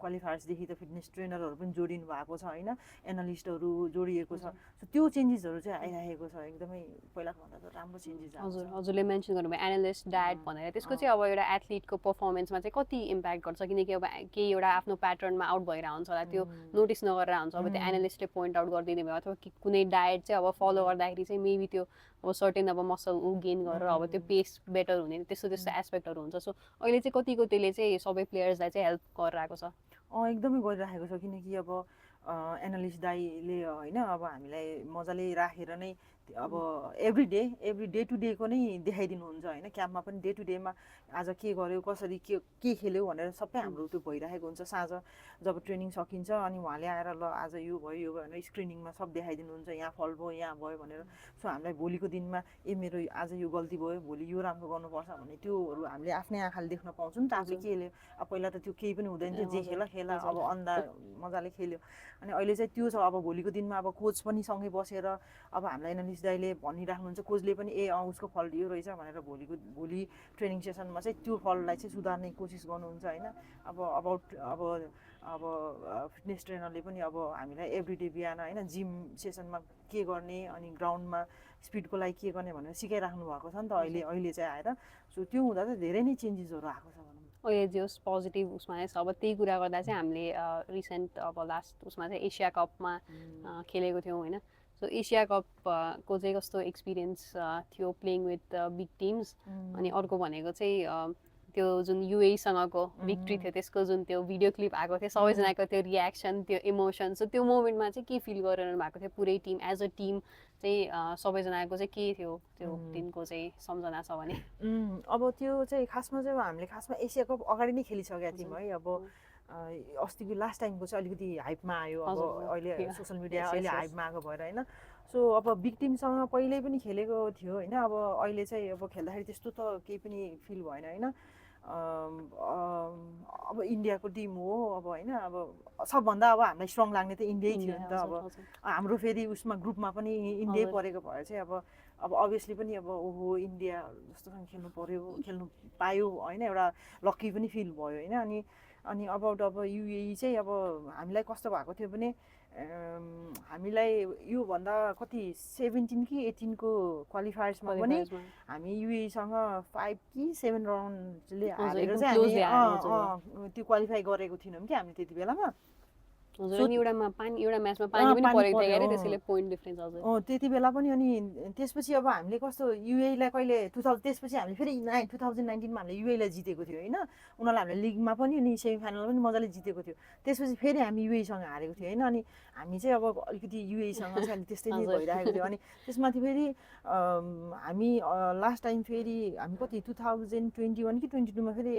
क्वालिफायर्सदेखि त फिटनेस ट्रेनरहरू पनि जोडिनु भएको छ होइन एनालिस्टहरू जोडिएको छ सो त्यो चेन्जेसहरू चाहिँ आइरहेको छ एकदमै पहिलाको भन्दा त राम्रो चेन्जेस आएको हजुर छ हजुरले मेन्सन गर्नुभयो एनालिस्ट डायट भनेर त्यसको चाहिँ अब एउटा एथलिटको पर्फर्मेन्समा चाहिँ कति इम्प्याक्ट गर्छ किनकि अब केही एउटा आफ्नो प्याटर्नमा आउट भइरहेको हुन्छ होला त्यो नोटिस नगरेर हुन्छ अब त्यो एनालिस्टले पोइन्ट आउट गरिदिने भयो अथवा कुनै डायट चाहिँ अब फलो गर्दाखेरि चाहिँ मेबी त्यो अब सर्टेन अब मसल ऊ गेन गरेर अब त्यो पेस बेटर हुने त्यस्तो त्यस्तो एस्पेक्टहरू हुन्छ सो अहिले चाहिँ कतिको त्यसले चाहिँ सबै प्लेयर्सलाई चाहिँ हेल्प गरिरहेको छ एकदमै गरिराखेको छ किनकि अब एनालिस्ट दाईले होइन अब हामीलाई मजाले राखेर नै अब एभ्री डे टु डेको नै देखाइदिनुहुन्छ होइन क्याम्पमा पनि डे टु डेमा आज के गर्यो कसरी के खेल्यो भनेर सबै हाम्रो त्यो भइरहेको हुन्छ साँझ जब ट्रेनिङ सकिन्छ अनि उहाँले आएर ल आज यो भयो भनेर स्क्रिनिङमा सब देखाइदिनुहुन्छ यहाँ फल भयो यहाँ भयो भनेर सो हामीलाई भोलिको दिनमा मेरो आज यो गल्ती भयो भोलि यो राम्रो गर्नुपर्छ भन्ने त्योहरू हामीले आफ्नै आँखाले देख्न पाउँछौँ नि त आफूले के अब पहिला त त्यो केही पनि हुँदैन थियो जे खेल अब अन्धा मजाले खेल्यो अनि अहिले चाहिँ त्यो छ अब भोलिको दिनमा अब कोच पनि सँगै बसेर अब हामीलाई एनालिस्ट दाइले भनिराख्नुहुन्छ कोचले पनि उसको फल्ट यो रहेछ भनेर भोलि ट्रेनिङ सेसनमा चाहिँ त्यो फल्टलाई चाहिँ सुधार्ने कोसिस गर्नुहुन्छ होइन अब फिटनेस ट्रेनरले पनि अब हामीलाई एभ्रिडे बिहान होइन जिम सेसनमा के गर्ने अनि ग्राउन्डमा स्पिडको लागि के गर्ने भनेर सिकाइराख्नु भएको छ नि त अहिले चाहिँ आएर सो त्यो हुँदा चाहिँ धेरै नै चेन्जेसहरू आएको छ भनौँ अहिले जे होस् पोजिटिभ उसमा चाहिँ अब त्यही कुरा गर्दा चाहिँ हामीले रिसेन्ट अब लास्ट उसमा चाहिँ एसिया कपमा खेलेको थियौँ होइन सो एसिया कपको चाहिँ कस्तो एक्सपिरियन्स थियो प्लेइङ विथ बिग टिम्स अनि अर्को भनेको चाहिँ त्यो जुन युएसँगको भिक्ट्री थियो त्यसको जुन त्यो भिडियो क्लिप आएको थियो सबैजनाको त्यो रियाक्सन त्यो इमोसन सो त्यो मोमेन्टमा चाहिँ के फिल गरिरहनु भएको थियो पुरै टिम एज अ टिम चाहिँ सबैजनाको चाहिँ के थियो त्यो टिमको चाहिँ सम्झना छ भने अब त्यो चाहिँ खासमा चाहिँ हामीले खासमा एसिया कप अगाडि नै खेलिसकेका थियौँ है अब अस्तिको लास्ट टाइमको चाहिँ अलिकति हाइपमा आयो अब अहिले सोसियल मिडिया अहिले हाइपमा आएको भएर होइन सो अब बिग टिमसँग पहिल्यै पनि खेलेको थियो होइन अब अहिले चाहिँ अब खेल्दाखेरि त्यस्तो त केही पनि फिल भएन होइन अब इन्डियाको टिम हो अब होइन अब सबभन्दा अब हामीलाई स्ट्रङ लाग्ने त इन्डियै थियो नि त अब हाम्रो फेरि उसमा ग्रुपमा पनि इन्डियै परेको भएर चाहिँ अब अभियसली पनि अब ओहो इन्डिया जस्तोसँग खेल्नु पायो होइन एउटा लक्की पनि फिल भयो होइन अनि अब युएई चाहिँ अब हामीलाई कस्तो भएको थियो भने हामीलाई योभन्दा कति 17 कि 18को क्वालिफायर्समा पनि हामी युएईसँग 5 कि 7 राउन्डले हारेर चाहिँ हामी त्यो क्वालिफाई गरेको थिएनौँ कि हामी त्यति बेलामा एउटा म्याचमा पानी पनि परेको थियो अरे त्यसैले पोइन्ट डिफरेन्स हजुर त्यति बेला पनि अनि त्यसपछि अब हामीले कस्तो युएईलाई कहिले त्यसपछि हामीले फेरि 2019मा हामीले युएईलाई जितेको थियो होइन उनीहरूलाई हामीले लिगमा पनि अनि सेमिफाइनल पनि मजाले जितेको थियो त्यसपछि फेरि हामी युएईसँग हारेको थियो होइन अनि हामी चाहिँ अब अलिकति युएईसँग चाहिँ अलिक त्यस्तै नै भइरहेको थियो अनि त्यसमाथि फेरि हामी लास्ट टाइम फेरि हामी कति 2021 कि 22मा फेरि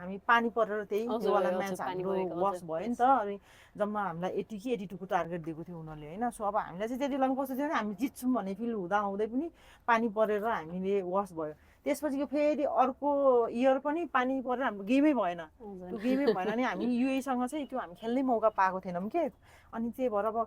हामी पानी परेर त्यही त्योवाला म्याच हाम्रो लस भयो नि त अनि जम्मा हामीलाई 80 कि 82को टार्गेट दिएको थियो उनीहरूले होइन सो अब हामीलाई चाहिँ त्यति बेला कस्तो थियो भने हामी जित्छौँ भन्ने फिल हुँदै पनि पानी परेर हामीले वास भयो त्यसपछि फेरि अर्को इयर पनि पानी परेर हाम्रो गेमै भएन त्यो गेमै भएन अनि हामी युएसँग चाहिँ त्यो हामी खेल्नै मौका पाएको थिएनौँ के अनि त्यही भएर अब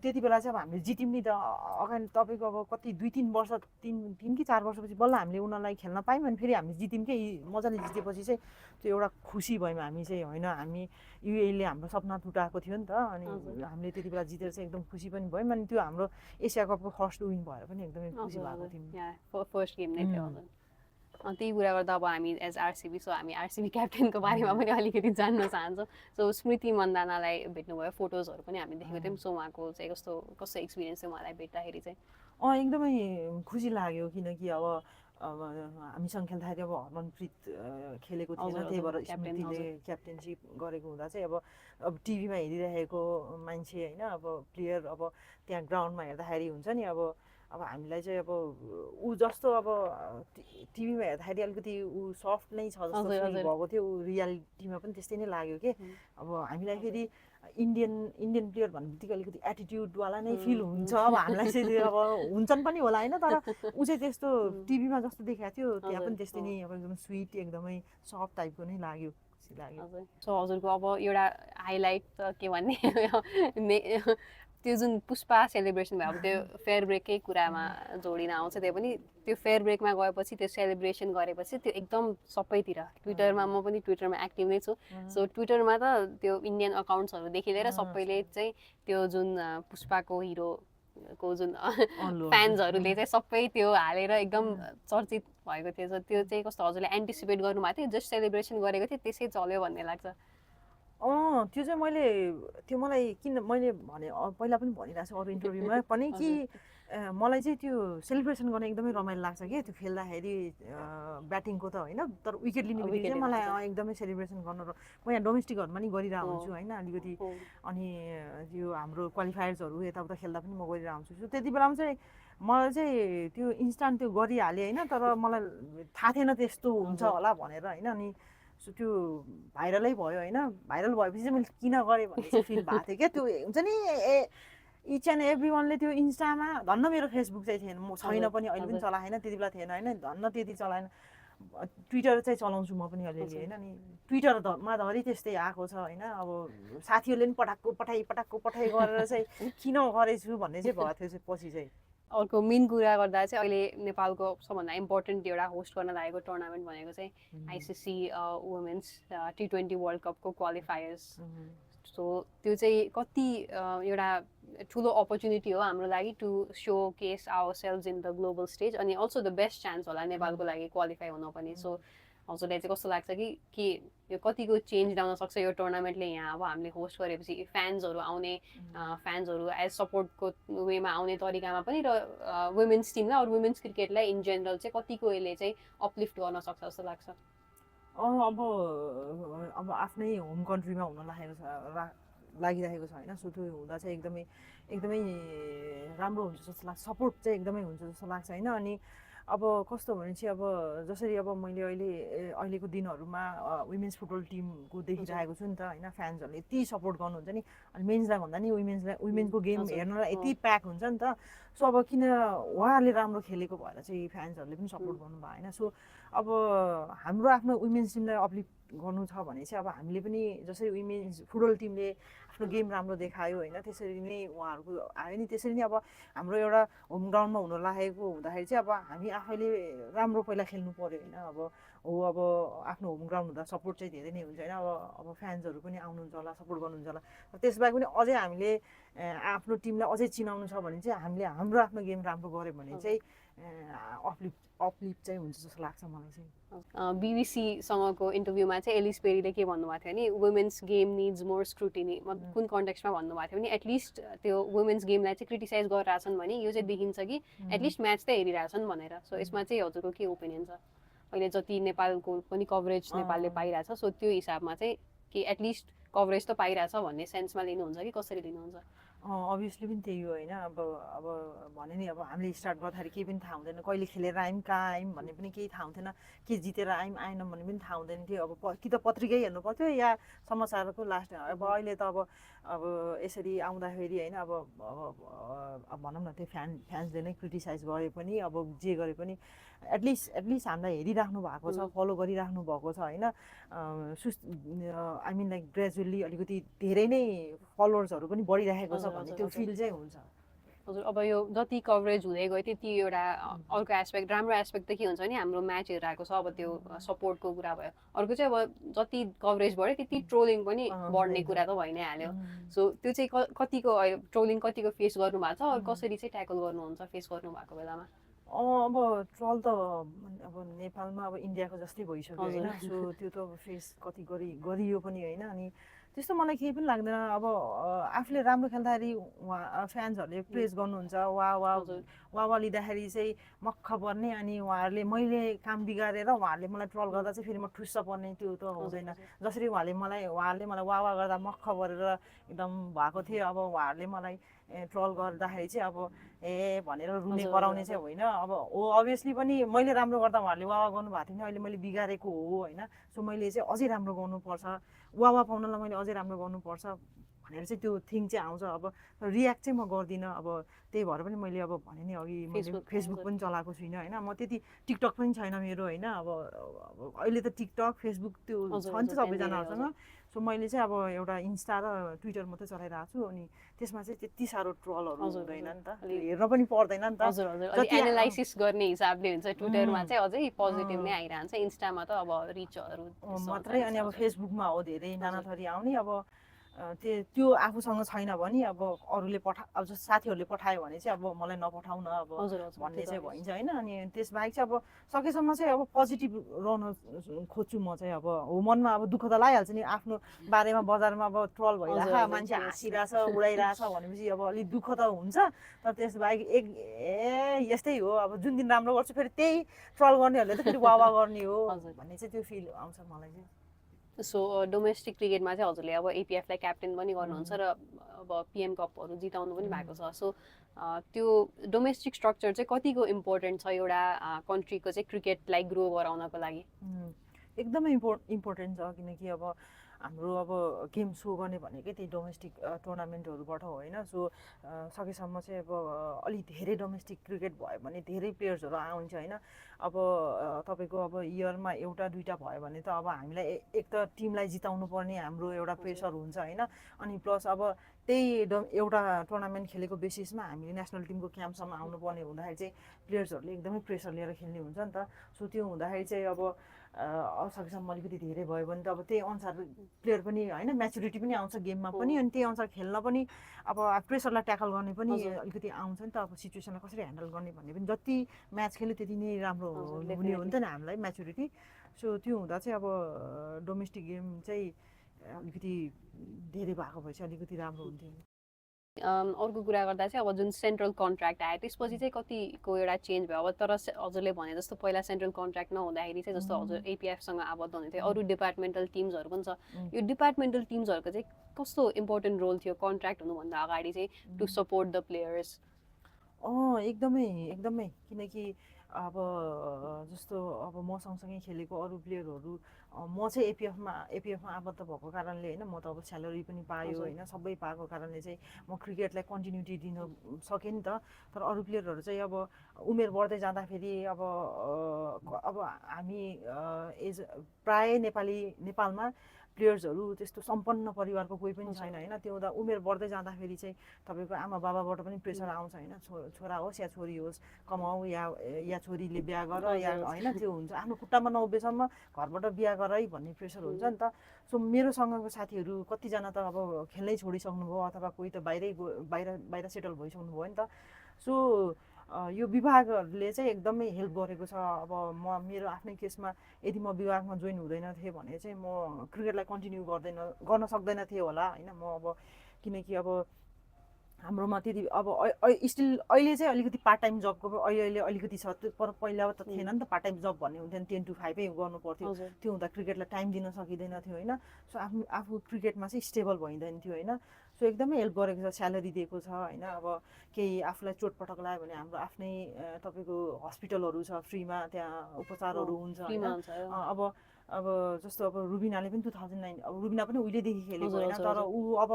त्यति बेला चाहिँ अब हामीले जित्यौँ नि त अगाडि तपाईँको अब कति 2-3 वर्ष 3 कि 4 वर्षपछि बल्ल हामीले उनीहरूलाई खेल्न पायौँ अनि फेरि हामी जित्यौँ कि मजाले जितेपछि चाहिँ त्यो एउटा खुसी भयौँ हामी चाहिँ होइन हामी युएले हाम्रो सपना टुटाएको थियो नि त अनि हामीले त्यति बेला जितेर चाहिँ एकदम खुसी पनि भयौँ अनि त्यो हाम्रो एसिया कपको फर्स्ट विन भएर पनि एकदमै खुसी भएको थियौँ फर्स्ट गेम नै थियो त्यही कुरा गर्दा अब हामी एज आरसिबी सो हामी आरसिबी क्याप्टेनको बारेमा पनि अलिकति जान्न चाहन्छौँ सो स्मृति मन्दानालाई भेट्नुभयो फोटोजहरू पनि हामी देखेको थियौँ सो उहाँको चाहिँ कस्तो एक्सपिरियन्स थियो उहाँलाई भेट्दाखेरि चाहिँ एकदमै खुसी लाग्यो किनकि अब हामीसँग खेल्दाखेरि अब हरमनप्रित खेलेको थिएन त्यही भएर स्मृतिले क्याप्टेनसिप गरेको हुँदा चाहिँ अब टिभीमा हेरिरहेको मान्छे होइन अब प्लेयर अब त्यहाँ ग्राउन्डमा हेर्दाखेरि हुन्छ नि अब हामीलाई चाहिँ अब ऊ जस्तो अब टिभीमा हेर्दाखेरि अलिकति ऊ सफ्ट नै छ जस्तो भएको थियो ऊ रियालिटीमा पनि त्यस्तै नै लाग्यो कि अब हामीलाई फेरि इन्डियन प्लेयर भन्ने बित्तिकै अलिकति एटिट्युडवाला नै फिल हुन्छ अब हामीलाई चाहिँ अब हुन्छन् पनि होला होइन तर ऊ चाहिँ त्यस्तो टिभीमा जस्तो देखाएको थियो त्यहाँ पनि त्यस्तै नै अब एकदम स्विट एकदमै सफ्ट टाइपको नै लाग्यो सो हजुरको अब एउटा हाइलाइट के भन्ने त्यो जुन पुष्पा सेलिब्रेसन भयो अब त्यो फेयर ब्रेककै कुरामा जोडिन आउँछ त्यो पनि त्यो फेयर ब्रेकमा गएपछि त्यो सेलिब्रेसन गरेपछि त्यो एकदम सबैतिर ट्विटरमा म पनि ट्विटरमा एक्टिभ नै छु सो ट्विटरमा त त्यो इन्डियन अकाउन्ट्सहरूदेखि लिएर सबैले चाहिँ त्यो जुन पुष्पाको हिरोको जुन फ्यान्सहरूले चाहिँ सबै त्यो हालेर एकदम चर्चित भएको थियो सो त्यो चाहिँ कस्तो हजुरले एन्टिसिपेट गर्नुभएको थियो जस्ट सेलिब्रेसन गरेको थियो त्यसै चल्यो भन्ने लाग्छ त्यो चाहिँ मलाई किन मैले भने पहिला पनि भनिरहेको छु अरू इन्टरभ्यूमा पनि कि मलाई चाहिँ त्यो सेलिब्रेसन गर्न एकदमै रमाइलो लाग्छ क्या त्यो खेल्दाखेरि ब्याटिङको त होइन तर विकेट लिने बित्तिकै चाहिँ मलाई एकदमै सेलिब्रेसन गर्न म यहाँ डोमेस्टिकहरूमा नि गरिरहेको हुन्छु होइन अलिकति अनि त्यो हाम्रो क्वालिफायर्सहरू यताउता खेल्दा पनि म गरिरहेको हुन्छु सो त्यति बेलामा चाहिँ मलाई चाहिँ त्यो इन्स्टान्ट त्यो गरिहालेँ होइन तर मलाई थाहा थिएन त्यस्तो हुन्छ होला भनेर होइन अनि सो त्यो भाइरलै भयो होइन भाइरल भएपछि चाहिँ मैले किन गरेँ भन्ने चाहिँ फिल भएको थियो क्या त्यो हुन्छ नि इच एन्ड एभ्री वानले त्यो इन्स्टामा धन्न मेरो फेसबुक चाहिँ थिएन म छैन पनि अहिले पनि चलाएन त्यति बेला थिएन होइन धन्न त्यति चलाएन ट्विटर चाहिँ चलाउँछु म पनि अलिअलि होइन अनि ट्विटरमा धरि त्यस्तै आएको छ होइन अब साथीहरूले पनि पटाक्को पठाइ गरेर चाहिँ किन गरेछु भन्ने चाहिँ भएको थियो पछि चाहिँ अर्को मेन कुरा गर्दा चाहिँ अहिले नेपालको सबभन्दा इम्पोर्टेन्ट एउटा होस्ट गर्न लागेको टुर्नामेन्ट भनेको चाहिँ आइसिसी वुमेन्स T20 वर्ल्ड कपको क्वालिफायर्स सो त्यो चाहिँ कति एउटा ठुलो अपर्च्युनिटी हो हाम्रो लागि to showcase ourselves in the global stage अनि अल्सो द बेस्ट चान्स होला नेपालको लागि क्वालिफाई हुन पनि सो हजुरलाई चाहिँ कस्तो लाग्छ कि यो कतिको चेन्ज ल्याउन सक्छ यो टुर्नामेन्टले यहाँ अब हामीले होस्ट गरेपछि फ्यान्सहरू आउने फ्यान्सहरू एज सपोर्टको वेमा आउने तरिकामा पनि र वुमेन्स टिमलाई अरू वुमेन्स क्रिकेटलाई इन जेनरल चाहिँ कतिको यसले चाहिँ अपलिफ्ट गर्न सक्छ जस्तो लाग्छ अब आफ्नै होम कन्ट्रीमा हुन लागिरहेको छ होइन सो त्यो हुँदा चाहिँ एकदमै राम्रो हुन्छ जस्तो लाग्छ सपोर्ट चाहिँ एकदमै हुन्छ जस्तो लाग्छ होइन अनि अब कस्तो भने चाहिँ अब जसरी अब मैले अहिलेको दिनहरूमा वुमेन्स फुटबल टिमको देखिरहेको छु नि त होइन फ्यान्सहरूले यति सपोर्ट गर्नुहुन्छ नि अनि मेन्सलाई भन्दा नि वुमेन्सको गेम हेर्नलाई यति प्याक हुन्छ नि त सो अब किन उहाँहरूले राम्रो खेलेको भएर चाहिँ फ्यान्सहरूले पनि सपोर्ट गर्नुभयो होइन सो अब हाम्रो आफ्नो वुमेन्स टिमलाई अपलिफ्ट गर्नु छ भने चाहिँ अब हामीले पनि जसरी वुमेन्स फुटबल टिमले आफ्नो गेम राम्रो देखायो होइन त्यसरी नै उहाँहरूको आयो नि त्यसरी नै अब हाम्रो एउटा होम ग्राउन्डमा हुन लागेको हुँदाखेरि चाहिँ अब हामी आफैले राम्रो पहिला खेल्नु पऱ्यो होइन अब आफ्नो होम ग्राउन्ड हुँदा सपोर्ट चाहिँ धेरै नै हुन्छ होइन अब फ्यान्सहरू पनि आउनुहुन्छ होला सपोर्ट गर्नुहुन्छ होला त्यसबाहेक पनि अझै हामीले आफ्नो टिमलाई अझै चिनाउनु छ भने चाहिँ हामीले हाम्रो आफ्नो गेम राम्रो गऱ्यो भने चाहिँ अपलिफ्ट चाहिँ हुन्छ जस्तो लाग्छ मलाई चाहिँ बिबिसीसँगको इन्टरभ्यूमा चाहिँ एलिस पेरीले के भन्नुभएको थियो नि women's game needs more scrutiny कुन कन्टेक्स्टमा भन्नुभएको थियो भने एटलिस्ट त्यो वुमेन्स गेमलाई चाहिँ क्रिटिसाइज गरिरहेछन् भने यो चाहिँ देखिन्छ कि एटलिस्ट म्याच चाहिँ हेरिरहेछन् भनेर सो यसमा चाहिँ हजुरको के ओपिनियन छ अहिले जति नेपालको पनि कभरेज नेपालले पाइरहेछ सो त्यो हिसाबमा चाहिँ कि एटलिस्ट कभरेज त पाइरहेछ भन्ने सेन्समा लिनुहुन्छ कि कसरी लिनुहुन्छ अभियसली पनि त्यही हो होइन अब भने नि अब हामीले स्टार्ट गर्दाखेरि केही पनि थाहा हुँदैन कहिले खेलेर आयौँ कहाँ आयौँ भन्ने पनि केही थाहा हुन्थेन के जितेर आयौँ आएनौँ भन्ने पनि थाहा हुँदैन थियो अब कि त पत्रिकै हेर्नु पर्थ्यो या समाचारको लास्ट अब अहिले त अब यसरी आउँदाखेरि होइन अब भनौँ न त्यो फ्यान्सले नै क्रिटिसाइज गरे पनि अब जे गरे पनि एटलिस्ट हामीलाई हेरिराख्नु भएको छ फलो गरिराख्नु भएको छ होइन आई मिन लाइक ग्रेजुअली अलिकति धेरै नै फलोवर्सहरू पनि बढिरहेको छ भन्ने त्यो फिल चाहिँ हुन्छ हजुर अब यो जति कभरेज हुँदै गयो त्यति एउटा अर्को एस्पेक्ट राम्रो एस्पेक्ट त के हुन्छ नि हाम्रो म्याच हेरिरहेको छ अब त्यो सपोर्टको कुरा भयो अर्को चाहिँ अब जति कभरेज बढ्यो त्यति ट्रोलिङ पनि बढ्ने कुरा त भइ नै हाल्यो सो त्यो चाहिँ कतिको ट्रोलिङ कतिको फेस गर्नु भएको छ कसरी चाहिँ ट्याकल गर्नुहुन्छ फेस गर्नु भएको बेलामा अब ट्रल त अब नेपालमा अब इन्डियाको जस्तै भइसक्यो होइन सो त्यो त फेस कति गरियो पनि होइन अनि त्यस्तो मलाई केही पनि लाग्दैन अब आफूले राम्रो खेल्दाखेरि फ्यान्सहरूले प्रेज गर्नुहुन्छ वा लिँदाखेरि चाहिँ मक्ख पर्ने अनि उहाँहरूले मैले काम बिगारेर उहाँहरूले मलाई ट्रल गर्दा चाहिँ फेरि म ठुस्स पर्ने त्यो त हुँदैन जसरी उहाँहरूले मलाई वा गर्दा मक्ख परेर एकदम भएको थियो अब उहाँहरूले मलाई ट्रल गर्दाखेरि चाहिँ अब भनेर रुने कराउने चाहिँ होइन अब अभियसली पनि मैले राम्रो गर्दा उहाँहरूले वा गर्नुभएको थियो अहिले मैले बिगारेको हो होइन सो मैले चाहिँ अझै राम्रो गर्नुपर्छ वा पाउनलाई मैले अझै राम्रो गर्नुपर्छ भनेर चाहिँ त्यो थिङ चाहिँ आउँछ अब रियाक्ट चाहिँ म गर्दिनँ अब त्यही भएर पनि मैले अब भने नि अघि मैले फेसबुक पनि चलाएको छुइनँ होइन म त्यति टिकटक पनि छैन मेरो होइन अब अहिले त टिकटक फेसबुक त्यो छ नि त सबैजनाहरूसँग सो मैले चाहिँ अब एउटा इन्स्टा र ट्विटर मात्रै चलाइरहेको छु अनि त्यसमा चाहिँ त्यति साह्रो ट्रलहरू हुँदैन नि त हेर्न पनि पर्दैन नि त हजुर हजुर अलि एनालाइसिस गर्ने हिसाबले हुन्छ ट्विटरमा चाहिँ अझै पोजिटिभ नै आइरहन्छ इन्स्टामा त अब रिचहरू मात्रै अनि अब फेसबुकमा हो धेरै नाना थरी आउने अब त्यो आफूसँग छैन भने अब अरूले अब साथीहरूले पठायो भने चाहिँ अब मलाई नपठाउन अब भन्ने चाहिँ भइन्छ होइन अनि त्यसबाहेक चाहिँ अब सकेसम्म चाहिँ अब पोजिटिभ रहन खोज्छु म चाहिँ अब हो मनमा अब दुःख त लागिहाल्छ नि आफ्नो बारेमा बजारमा अब ट्रल भइरहेको मान्छे हाँसिरहेछ उडाइरहेछ भनेपछि अब अलिक दुःख त हुन्छ तर त्यसबाहेक यस्तै हो अब जुन दिन राम्रो गर्छु फेरि त्यही ट्रल गर्नेहरूले त फेरि वाह गर्ने हो भन्ने चाहिँ त्यो फिल आउँछ मलाई चाहिँ सो डोमेस्टिक क्रिकेटमा चाहिँ हजुरले अब एपिएफलाई क्याप्टेन पनि गर्नुहुन्छ र अब पिएम कपहरू जिताउनु पनि भएको छ सो त्यो डोमेस्टिक स्ट्रक्चर चाहिँ कतिको इम्पोर्टेन्ट छ एउटा कन्ट्रीको चाहिँ क्रिकेटलाई ग्रो गराउनको लागि एकदमै इम्पोर्टेन्ट छ किनकि अब हाम्रो अब गेम सो गर्ने भनेकै त्यही डोमेस्टिक टुर्नामेन्टहरूबाट हो होइन सो सकेसम्म चाहिँ अब अलिक धेरै डोमेस्टिक क्रिकेट भयो भने धेरै प्लेयर्सहरू आउँछ होइन अब तपाईँको अब इयरमा एउटा दुईवटा भयो भने त अब हामीलाई एक त टिमलाई जिताउनु पर्ने हाम्रो एउटा प्रेसर हुन्छ होइन अनि प्लस अब त्यही एउटा टुर्नामेन्ट खेलेको बेसिसमा हामीले नेसनल टिमको क्याम्पसम्म आउनुपर्ने हुँदाखेरि चाहिँ प्लेयर्सहरूले एकदमै प्रेसर लिएर खेल्ने हुन्छ नि त सो त्यो हुँदाखेरि चाहिँ अब सकेसम्म अलिकति धेरै भयो भने त अब त्यही अनुसार प्लेयर पनि होइन म्याचुरिटी पनि आउँछ गेममा पनि अनि त्यही अनुसार खेल्न पनि अब प्रेसरलाई ट्याकल गर्ने पनि अलिकति आउँछ नि त अब सिचुएसनलाई कसरी ह्यान्डल गर्ने भन्ने पनि जति म्याच खेल्यो त्यति नै राम्रो हुने हो नि त हामीलाई म्याचुरिटी सो त्यो हुँदा चाहिँ अब डोमेस्टिक गेम चाहिँ अलिकति धेरै भएको भए चाहिँ अलिकति राम्रो हुन्थ्यो अर्को कुरा गर्दा चाहिँ अब जुन सेन्ट्रल कन्ट्र्याक्ट आयो त्यसपछि चाहिँ कतिको एउटा चेन्ज भयो अब तर हजुरले भने जस्तो पहिला सेन्ट्रल कन्ट्र्याक्ट नहुँदाखेरि चाहिँ जस्तो हजुर एपिएफसँग आबद्ध हुने थियो अरू डिपार्टमेन्टल टिम्सहरू पनि छ यो डिपार्टमेन्टल टिम्सहरूको चाहिँ कस्तो इम्पोर्टेन्ट रोल थियो कन्ट्र्याक्ट हुनुभन्दा अगाडि चाहिँ टु सपोर्ट द प्लेयर्स एकदमै किनकि अब जस्तो अब म सँगसँगै खेलेको अरू प्लेयरहरू म चाहिँ एपिएफमा आबद्ध भएको कारणले होइन म त अब स्यालेरी पनि पायो होइन सबै पाएको कारणले चाहिँ म क्रिकेटलाई कन्टिन्युटी दिन सकेँ नि त तर अरू प्लेयरहरू चाहिँ अब उमेर बढ्दै जाँदाखेरि अब हामी प्राय नेपालमा प्लेयर्सहरू त्यस्तो सम्पन्न परिवारको कोही पनि छैन होइन त्यो हुँदा उमेर बढ्दै जाँदाखेरि चाहिँ तपाईँको आमा बाबाबाट पनि प्रेसर आउँछ होइन छोरा होस् या छोरी होस् कमाऊ या छोरीले बिहा गर या होइन त्यो हुन्छ आफ्नो खुट्टामा नउभिएसम्म घरबाट बिहा गर है भन्ने प्रेसर हुन्छ नि त सो मेरोसँगको साथीहरू कतिजना त अब खेल्नै छोडिसक्नुभयो अथवा कोही त बाहिर सेटल भइसक्नु भयो नि त सो यो विभागहरूले चाहिँ एकदमै हेल्प गरेको छ अब मेरो आफ्नै केसमा यदि म विभागमा जोइन हुँदैन थिएँ भने चाहिँ म क्रिकेटलाई कन्टिन्यू गर्न सक्दैन थिएँ होला होइन म अब किनकि अब हाम्रोमा त्यति अब स्टिल अहिले चाहिँ अलिकति पार्ट टाइम जबको अहिले अलिकति छ पर पहिला त थिएन नि त पार्ट टाइम जब भन्ने हुन्थ्यो नि 10 to 5 गर्नु पर्थ्यो त्यो हुँदा क्रिकेटलाई टाइम दिन सकिँदैन थियो होइन सो आफू क्रिकेटमा चाहिँ स्टेबल भइँदैन थियो होइन सो एकदमै हेल्प गरेको छ स्यालेरी दिएको छ होइन अब केही आफूलाई चोटपटक लाग्यो भने हाम्रो आफ्नै तपाईँको हस्पिटलहरू छ फ्रीमा त्यहाँ उपचारहरू हुन्छ होइन अब जस्तो अब रुबिनाले पनि 2009 अब रुबिना पनि उहिलेदेखि खेलेको होइन तर ऊ अब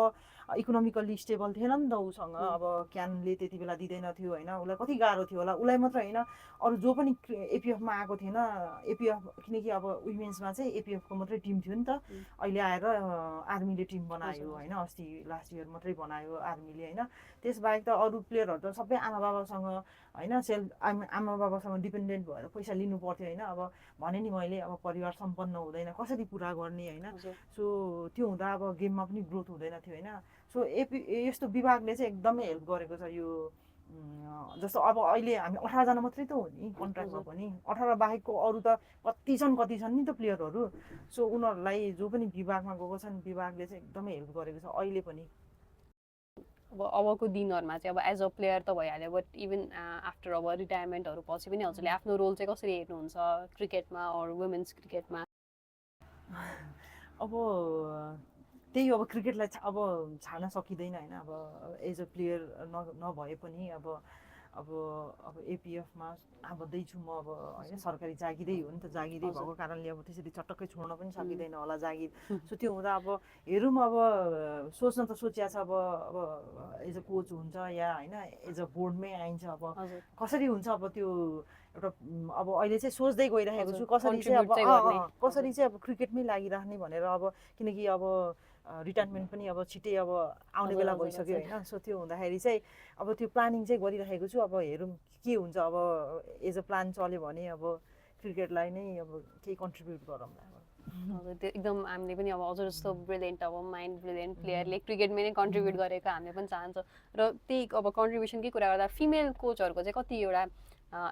इकोनोमिकल्ली स्टेबल थिएन नि त उसँग अब क्यानले त्यति बेला दिँदैन थियो होइन उसलाई कति गाह्रो थियो होला उसलाई मात्र होइन अरू जो पनि एपिएफमा आएको थिएन एपिएफ किनकि अब विमेन्समा चाहिँ एपिएफको मात्रै टिम थियो नि त अहिले आएर आर्मीले टिम बनायो होइन अस्ति लास्ट इयर मात्रै बनायो आर्मीले होइन त्यसबाहेक त अरू प्लेयरहरू त सबै आमा बाबासँग होइन आमा बाबासँग डिपेन्डेन्ट भएर पैसा लिनु पर्थ्यो होइन अब भने नि मैले अब परिवार सम्पन्न हुँदैन कसरी पुरा गर्ने होइन सो त्यो हुँदा अब गेममा पनि ग्रोथ हुँदैन थियो होइन सो यस्तो विभागले चाहिँ एकदमै हेल्प गरेको छ यो जस्तो अब अहिले हामी 18 जना मात्रै त हो नि कन्ट्र्याक्टमा पनि 18 बाहेकको अरू त कति छन् नि त प्लेयरहरू सो उनीहरूलाई जो पनि विभागमा गएको छन् विभागले चाहिँ एकदमै हेल्प गरेको छ अहिले पनि अब अबको दिनहरूमा चाहिँ अब एज अ प्लेयर त भइहाल्यो बट इभन आफ्टर अब रिटायरमेन्टहरू पछि पनि हजुरले आफ्नो रोल चाहिँ कसरी हेर्नुहुन्छ क्रिकेटमा अरू वुमेन्स क्रिकेटमा अब त्यही अब क्रिकेटलाई अब छाड्न सकिँदैन होइन अब एज अ प्लेयर नभए पनि अब एपिएफमा आबद्धै छु म अब होइन सरकारी जागिरै हो नि त जागिरै भएको कारणले अब त्यसरी चटक्कै छोड्न पनि सकिँदैन होला जागिर सो त्यो हुँदा अब हेरौँ अब सोच्न त सोचिया छ अब एज अ कोच हुन्छ या होइन एज अ बोर्डमै आइन्छ अब कसरी हुन्छ अब त्यो एउटा अब अहिले चाहिँ सोच्दै गइरहेको छु कसरी चाहिँ अब कसरी चाहिँ अब क्रिकेटमै लागिराख्ने भनेर अब किनकि अब रिटायरमेन्ट पनि अब छिट्टै अब आउने बेला भइसक्यो होइन सो त्यो हुँदाखेरि चाहिँ अब त्यो प्लानिङ चाहिँ गरिरहेको छु अब हेरौँ के हुन्छ अब एज अ प्लान चल्यो भने अब क्रिकेटलाई नै अब केही कन्ट्रिब्युट गरौँला हजुर त्यो एकदम हामीले पनि अब हजुर जस्तो ब्रिलियन्ट अब माइन्ड ब्रिलियन्ट प्लेयरले क्रिकेटमै नै कन्ट्रिब्युट गरेको हामीले पनि चाहन्छौँ र त्यही अब कन्ट्रिब्युसनकै कुरा गर्दा फिमेल कोचहरूको चाहिँ कति एउटा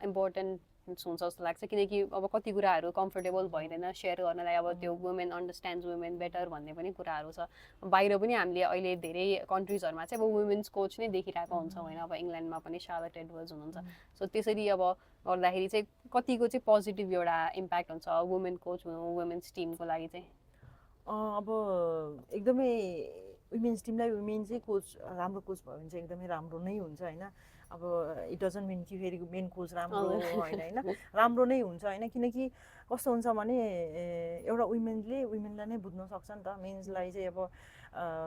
इम्पोर्टेन्ट हुन्छ जस्तो लाग्छ किनकि अब कति कुराहरू कम्फर्टेबल भइँदैन सेयर गर्नलाई अब त्यो वुमेन अन्डरस्ट्यान्ड्स वुमेन बेटर भन्ने पनि कुराहरू छ बाहिर पनि हामीले अहिले धेरै कन्ट्रिजहरूमा चाहिँ अब वुमेन्स कोच नै देखिरहेको हुन्छौँ होइन अब इङ्ल्यान्डमा पनि शार्लट एडवर्ड्स हुनुहुन्छ सो त्यसरी अब गर्दाखेरि चाहिँ कतिको चाहिँ पोजिटिभ एउटा इम्प्याक्ट हुन्छ वुमेन कोच हुनु वुमेन्स टिमको लागि चाहिँ अब एकदमै वुमेन्स टिमलाई वुमेन चाहिँ कोच राम्रो कोच भयो भने चाहिँ एकदमै राम्रो नै हुन्छ होइन अब इट डजन्ट मिन कि फेरि मेन कोच राम्रो होइन राम्रो नै हुन्छ होइन किनकि कस्तो हुन्छ भने एउटा वुमेनलाई नै बुझ्न सक्छ नि त मेन्सलाई चाहिँ अब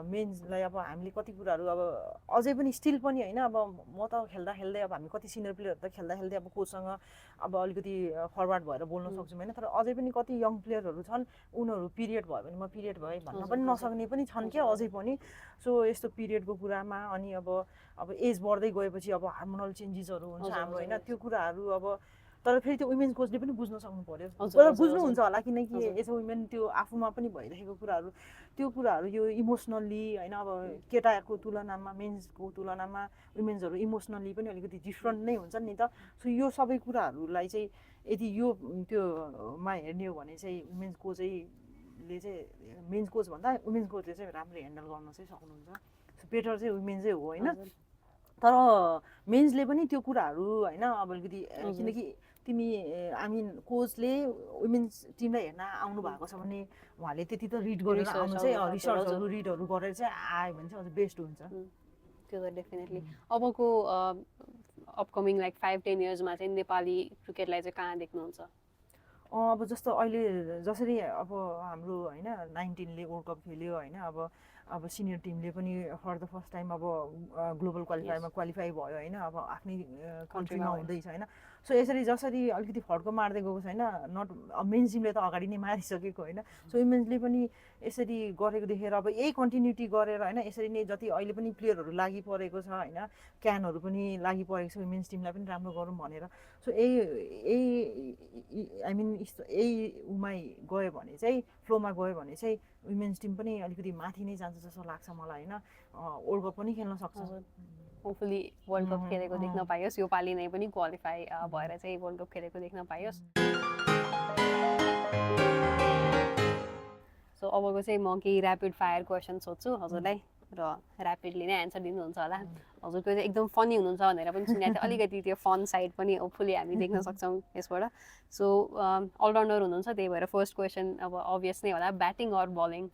मेन्सलाई अब हामीले कति कुराहरू अब अझै पनि स्टिल पनि होइन अब म त खेल्दै अब हामी कति सिनियर प्लेयरहरू त खेल्दै अब कोचसँग अब अलिकति फरवार्ड भएर बोल्न सक्छौँ होइन तर अझै पनि कति यङ प्लेयरहरू छन् उनीहरू पिरियड भयो भने म पिरियड भएँ भन्न पनि नसक्ने पनि छन् क्या अझै पनि सो यस्तो पिरियडको कुरामा अनि अब एज बढ्दै गएपछि अब हार्मोनल चेन्जेसहरू हुन्छ हाम्रो होइन त्यो कुराहरू अब तर फेरि त्यो वुमेन्स कोचले पनि बुझ्न सक्नु पर्यो बुझ्नुहुन्छ होला किनकि एज अ वुमेन त्यो आफूमा पनि भइरहेको कुराहरू त्यो कुराहरू यो इमोसनल्ली होइन अब केटाको तुलनामा मेन्सको तुलनामा वुमेन्सहरू इमोसनल्ली पनि अलिकति डिफ्रेन्ट नै हुन्छ नि त सो यो सबै कुराहरूलाई चाहिँ यदि यो त्योमा हेर्ने हो भने चाहिँ वुमेन्स कोचले चाहिँ मेन्स कोच भन्दा वुमेन्स कोचले चाहिँ राम्रो ह्यान्डल गर्न चाहिँ सक्नुहुन्छ सो बेटर चाहिँ वुमेन्सै हो होइन तर मेन्सले पनि त्यो कुराहरू होइन अब अलिकति किनकि तिमी कोचले वुमेन्स टिमलाई हेर्न आउनु भएको छ भने उहाँले त्यति त रिड गरेर आउनु चाहिँ रिसर्चहरू रिडहरू गरेर चाहिँ आयो भने चाहिँ अझ बेस्ट हुन्छ त्यो त डेफिनेटली अबको अपकमिङ लाइक 5-10 इयर्समा चाहिँ नेपाली क्रिकेटलाई चाहिँ कहाँ देख्नुहुन्छ अब जस्तो अहिले जसरी अब हाम्रो होइन 19ले वर्ल्ड कप खेल्यो होइन अब सिनियर टिमले पनि फर द फर्स्ट टाइम अब ग्लोबल क्वालिफायरमा क्वालिफाई भयो होइन अब आफ्नै कन्ट्रीमा हुँदैछ होइन सो यसरी जसरी अलिकति फड्को मार्दै गएको छ होइन नट मेन्स टिमले त अगाडि नै मारिसकेको होइन सो वुमेन्सले पनि यसरी गरेको देखेर अब यही कन्टिन्युटी गरेर होइन यसरी नै जति अहिले पनि प्लेयरहरू लागि परेको छ होइन क्यानहरू पनि लागि परेको छ वुमेन्स टिमलाई पनि राम्रो गरौँ भनेर सो आई मिन यही उमै गयो भने चाहिँ फ्लोमा गयो भने चाहिँ वुमेन्स टिम पनि अलिकति माथि नै जान्छ जस्तो लाग्छ मलाई होइन वर्ल्ड कप पनि खेल्न सक्छ होपफुली वर्ल्ड कप खेलेको देख्न पाइयोस् यो पालि नै पनि क्वालिफाई भएर चाहिँ वर्ल्ड कप खेलेको देख्न पाइयोस् सो अबको चाहिँ म केही ऱ्यापिड फायर क्वेसन सोध्छु हजुरलाई र ऱ्यापिडली नै एन्सर दिनुहुन्छ होला हजुरको चाहिँ एकदम फनी हुनुहुन्छ भनेर पनि सुनेको थिएँ अलिकति त्यो फन साइड पनि होपफुली हामी देख्न सक्छौँ यसबाट सो अलराउन्डर हुनुहुन्छ त्यही भएर फर्स्ट क्वेसन अब अभियस नै होला ब्याटिङ अर बलिङ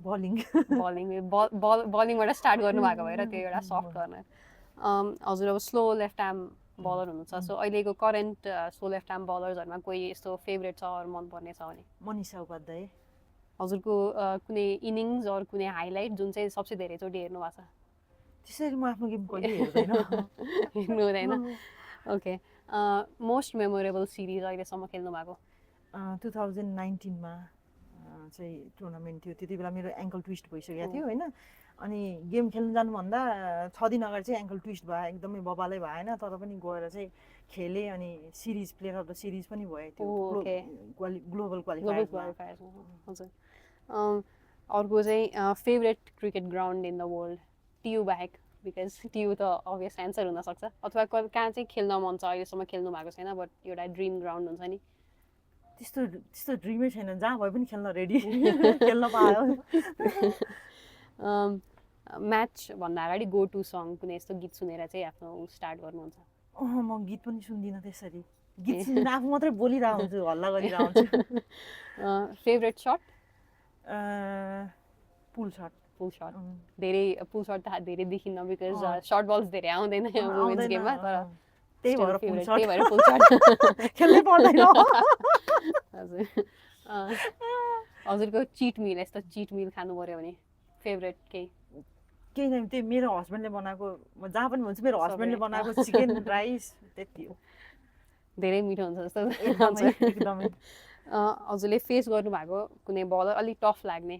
बलिङबाट स्टार्ट गर्नुभएको भएर त्यो एउटा सफ्ट कर्नर हजुर अब स्लो लेफ्ट आर्म बलर हुनुहुन्छ सो अहिलेको करेन्ट स्लो लेफ्ट आर्म बलर्सहरूमा कोही यस्तो फेभरेट छ अरू मनपर्ने छ भने मनिषा उपाध्याय हजुरको कुनै इनिङ्स अरू कुनै हाइलाइट जुन चाहिँ सबसे धेरैचोटि हेर्नु भएको छ त्यसरी म आफ्नो गेम कहिले हेर्नु हुँदैन ओके मोस्ट मेमोरेबल सिरिज अहिलेसम्म खेल्नु भएको 2019मा चाहिँ टुर्नामेन्ट थियो त्यति बेला मेरो एङ्कल ट्विस्ट भइसकेको थियो होइन अनि गेम खेल्नु जानुभन्दा 6 दिन अगाडि चाहिँ एङ्कल ट्विस्ट भयो एकदमै बबालै भएन तर पनि गएर चाहिँ खेलेँ अनि series player of the series पनि भयो त्यो ग्लोबल क्वालिफायर हजुर अर्को चाहिँ favourite cricket ground in the world TU बाहेक बिकज टियु त अभियस एन्सर हुनसक्छ अथवा कहाँ चाहिँ खेल्न मन छ अहिलेसम्म खेल्नु भएको छैन बट एउटा ड्रिम ग्राउन्ड हुन्छ नि त्यस्तो ड्रिमै छैन जहाँ भए पनि खेल्न रेडी खेल्न पायो म्याच भन्दा अगाडि गो टु सङ कुनै यस्तो गीत सुनेर चाहिँ आफ्नो स्टार्ट गर्नुहुन्छ म गीत पनि सुन्दिनँ त्यसरी गीत सुनेर आफू मात्रै बोलिरहेको हुन्छु हल्ला गरिरहेको हुन्छु फेभरेट सट पुल सट धेरै पुल सट त धेरै देखिन्न बिकज सर्ट बल्स धेरै आउँदैन वुमेन्स गेममा तर त्यही भएर पुल सट खेल्नै पर्दैन हजुर हजुरको चिट मिल यस्तो चिट मिल खानु पर्यो भने फेभरेट केही नै त्यही मेरो हस्बेन्डले बनाएको म जहाँ पनि भन्छु मेरो हस्बेन्डले बनाएको चिकन राइस त्यति हो धेरै मिठो हुन्छ जस्तो एकदमै एकदमै हजुरले फेस गर्नुभएको कुनै बलर अलिक टफ लाग्ने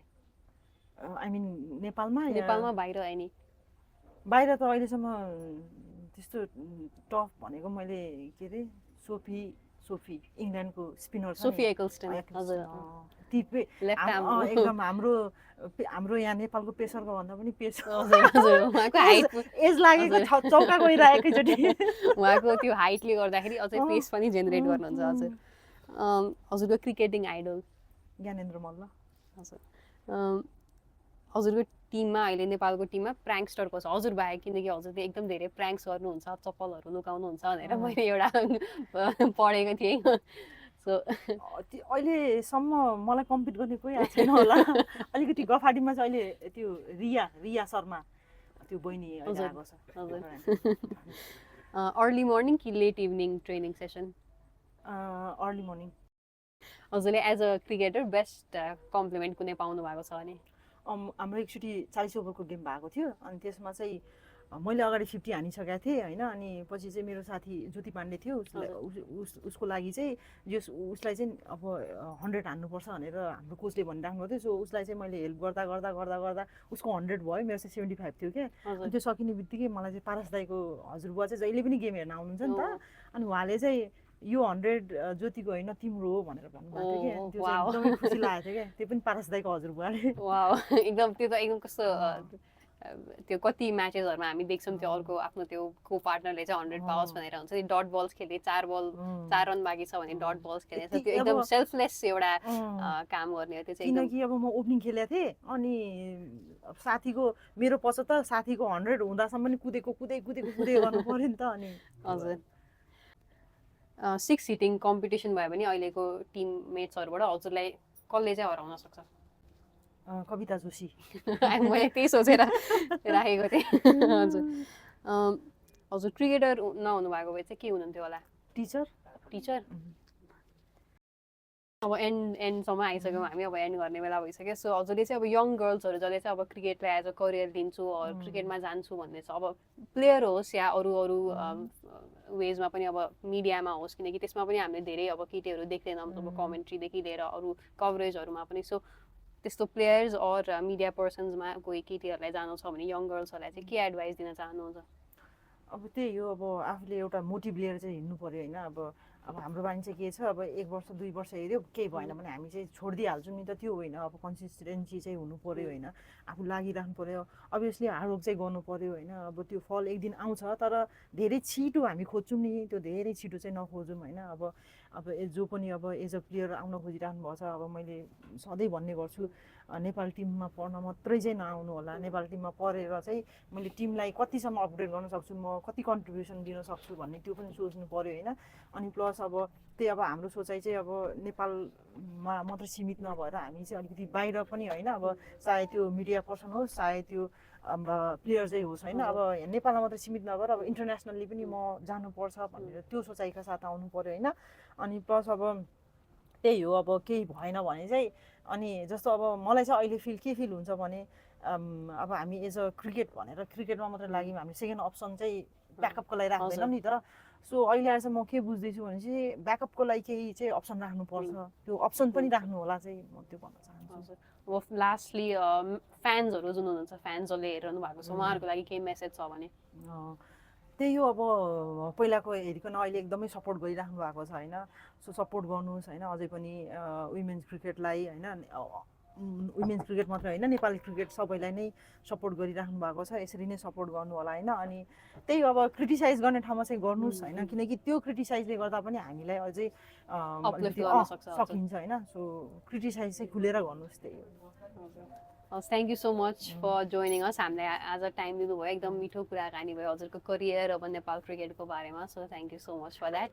आई मिन नेपालमा नेपालमा बाहिर आएनी बाहिर त अहिलेसम्म त्यस्तो टफ भनेको मैले के अरे सोफी इङ्ल्यान्डको स्पिनर सोफी एकल्स्टन हजुर एकदम हाम्रो यहाँ नेपालको पेसरको भन्दा पनि पेसर उहाँको हाइट एज लागेको चौका गइरहेको एकैचोटि उहाँको त्यो हाइटले गर्दाखेरि अझै पेस पनि जेनेरेट गर्नुहुन्छ हजुर हजुरको क्रिकेटिङ आइडल ज्ञानेन्द्र मल्ल हजुर हजुरको टिममा अहिले नेपालको टिममा प्र्याङ्कस्टर को छ हजुर बाहेक किनकि हजुरले एकदम धेरै प्र्याङ्क्स गर्नुहुन्छ चप्पलहरू लुकाउनुहुन्छ भनेर मैले एउटा पढेको थिएँ सो अहिलेसम्म मलाई कम्पिट गर्ने कोही आएको छैन होला अलिकति गफाडीमा चाहिँ अहिले त्यो रिया शर्मा त्यो बहिनी आएको छ हजुर अर्ली मर्निङ कि late evening training session early morning हजुरले as a cricketer best compliment कुनै पाउनु भएको छ भने हाम्रो एकचोटि 40 ओभरको गेम भएको थियो अनि त्यसमा चाहिँ मैले अगाडि 50 हानिसकेको थिएँ होइन अनि पछि चाहिँ मेरो साथी ज्योति पाण्डे थियो उसको लागि चाहिँ उसलाई चाहिँ अब 100 हान्नुपर्छ भनेर हाम्रो कोचले भनिराख्नु थियो सो उसलाई चाहिँ मैले हेल्प गर्दा गर्दा गर्दा गर्दा उसको 100 भयो मेरो चाहिँ 75 थियो क्या अनि त्यो सकिने बित्तिकै मलाई चाहिँ पारस दाईको हजुरबुवा चाहिँ जहिले पनि गेम हेर्न आउनुहुन्छ नि त अनि उहाँले चाहिँ यो 100 ज्योतिको होइन तिम्रो हो भनेर भन्नुभएको थियो क्या त्यो चाहिँ एकदमै खुसी लागेको थियो क्या त्यो पनि पारस दाईको हजुरबुवाले वाउ एकदम त्यो त एकदम कस्तो त्यो कति म्याचेसहरुमा हामी देख्छौं त्यो अर्को आफ्नो त्यो को पार्टनरले चाहिँ 100 पाओस् भनेर हुन्छ नि डट बल्स खेल्ने 4 रन बाँकी छ भने डट बल्स खेल्ने त्यो एकदम सेल्फलेस एउटा काम गर्ने हो त्यो चाहिँ किनकि अब म ओपनिङ खेलेको थिएँ अनि साथीको मेरो पछि त साथीको 100 हुँदासम्म पनि कुदेको गर्नु पर्यो नि त अनि हजुर 6 हिटिङ कम्पिटिसन भयो भने अहिलेको टिममेट्सहरुबाट हजुरलाई कसले चाहिँ हराउन सक्छ कविता जोशी मैले त्यही सोचेर राखेको थिएँ हजुर हजुर क्रिकेटर नहुनु भएको भए चाहिँ के हुनुहुन्थ्यो होला टिचर अब एन्डसम्म आइसक्यौँ हामी अब एन्ड गर्ने बेला भइसक्यो सो हजुरले चाहिँ अब यङ गर्ल्सहरू जसले चाहिँ अब क्रिकेटलाई एज अ करियर लिन्छु क्रिकेटमा जान्छु भन्ने छ अब प्लेयर होस् या अरू वेजमा पनि अब मिडियामा होस् किनकि त्यसमा पनि हामीले धेरै अब केटीहरू देख्दैनौँ अब कमेन्ट्रीदेखि लिएर अरू कभरेजहरूमा पनि सो त्यस्तो प्लेयर्स अर मिडिया पर्सन्समा कोही केटीहरूलाई जानु छ भने यङ गर्ल्सहरूलाई चाहिँ के एडभाइस दिन चाहनुहुन्छ अब त्यही हो अब आफूले एउटा मोटिभ लिएर चाहिँ हिँड्नु पर्यो होइन अब हाम्रो बानी चाहिँ के छ अब 1 वर्ष 2 वर्ष हेऱ्यो केही भएन भने हामी चाहिँ छोडिदिइहाल्छौँ नि त त्यो होइन अब कन्सिस्टेन्सी चाहिँ हुनु पर्यो होइन आफू लागिराख्नु पर्यो अभियसली हार्डवर्क चाहिँ गर्नु पर्यो होइन अब त्यो फल एक दिन आउँछ तर धेरै छिटो हामी खोज्छौँ नि त्यो धेरै छिटो चाहिँ नखोजौँ होइन अब जो पनि अब एज अ प्लेयर आउन खोजिराख्नु भएको छ अब मैले सधैँ भन्ने गर्छु नेपाल टिममा पढ्न मात्रै चाहिँ नआउनु होला नेपाल टिममा पढेर चाहिँ मैले टिमलाई कतिसम्म अपग्रेड गर्न सक्छु म कति कन्ट्रिब्युसन दिन सक्छु भन्ने त्यो पनि सोच्नु पर्यो होइन अनि प्लस अब त्यही अब हाम्रो सोचाइ चाहिँ अब नेपालमा मात्रै सीमित नभएर हामी चाहिँ अलिकति बाहिर पनि होइन अब चाहे त्यो मिडिया पर्सन होस् चाहे त्यो अब प्लेयर चाहिँ होस् होइन अब नेपालमा मात्रै सीमित नभएर अब इन्टरनेसनल्ली पनि म जानुपर्छ भनेर त्यो सोचाइका साथ आउनु पर्यो होइन अनि प्लस अब त्यही हो अब केही भएन भने चाहिँ अनि जस्तो अब मलाई चाहिँ अहिले के फिल हुन्छ भने अब हामी एज अ क्रिकेट भनेर क्रिकेटमा मात्रै लाग्यौँ हामी सेकेन्ड अप्सन चाहिँ ब्याकअपको लागि राख्दैनौँ नि त सो अहिले आएर चाहिँ म के बुझ्दैछु भने चाहिँ ब्याकअपको लागि केही चाहिँ अप्सन राख्नुपर्छ त्यो अप्सन पनि राख्नु होला चाहिँ म त्यो भन्न चाहन्छु अब लास्टली फ्यान्सहरू जुन हुनुहुन्छ फ्यान्सहरूले हेरिरहनु भएको छ उहाँहरूको लागि केही मेसेज छ भने त्यही हो अब पहिलाको हेरिकन अहिले एकदमै सपोर्ट गरिराख्नु भएको छ होइन सो सपोर्ट गर्नुहोस् होइन अझै पनि वुमेन्स क्रिकेटलाई होइन वुमेन्स क्रिकेट मात्रै होइन नेपाली क्रिकेट सबैलाई नै सपोर्ट गरिराख्नु भएको छ यसरी नै सपोर्ट गर्नु होला होइन अनि त्यही अब क्रिटिसाइज गर्ने ठाउँमा चाहिँ गर्नुहोस् होइन किनकि त्यो क्रिटिसाइजले गर्दा पनि हामीलाई अझै सकिन्छ होइन सो क्रिटिसाइज चाहिँ खुलेर गर्नुहोस् त्यही हो thank you so much for joining us हामीलाई आज टाइम दिनुभयो एकदम मिठो कुराकानी भयो हजुरको करियर अब नेपाल क्रिकेटको बारेमा so thank you so much for that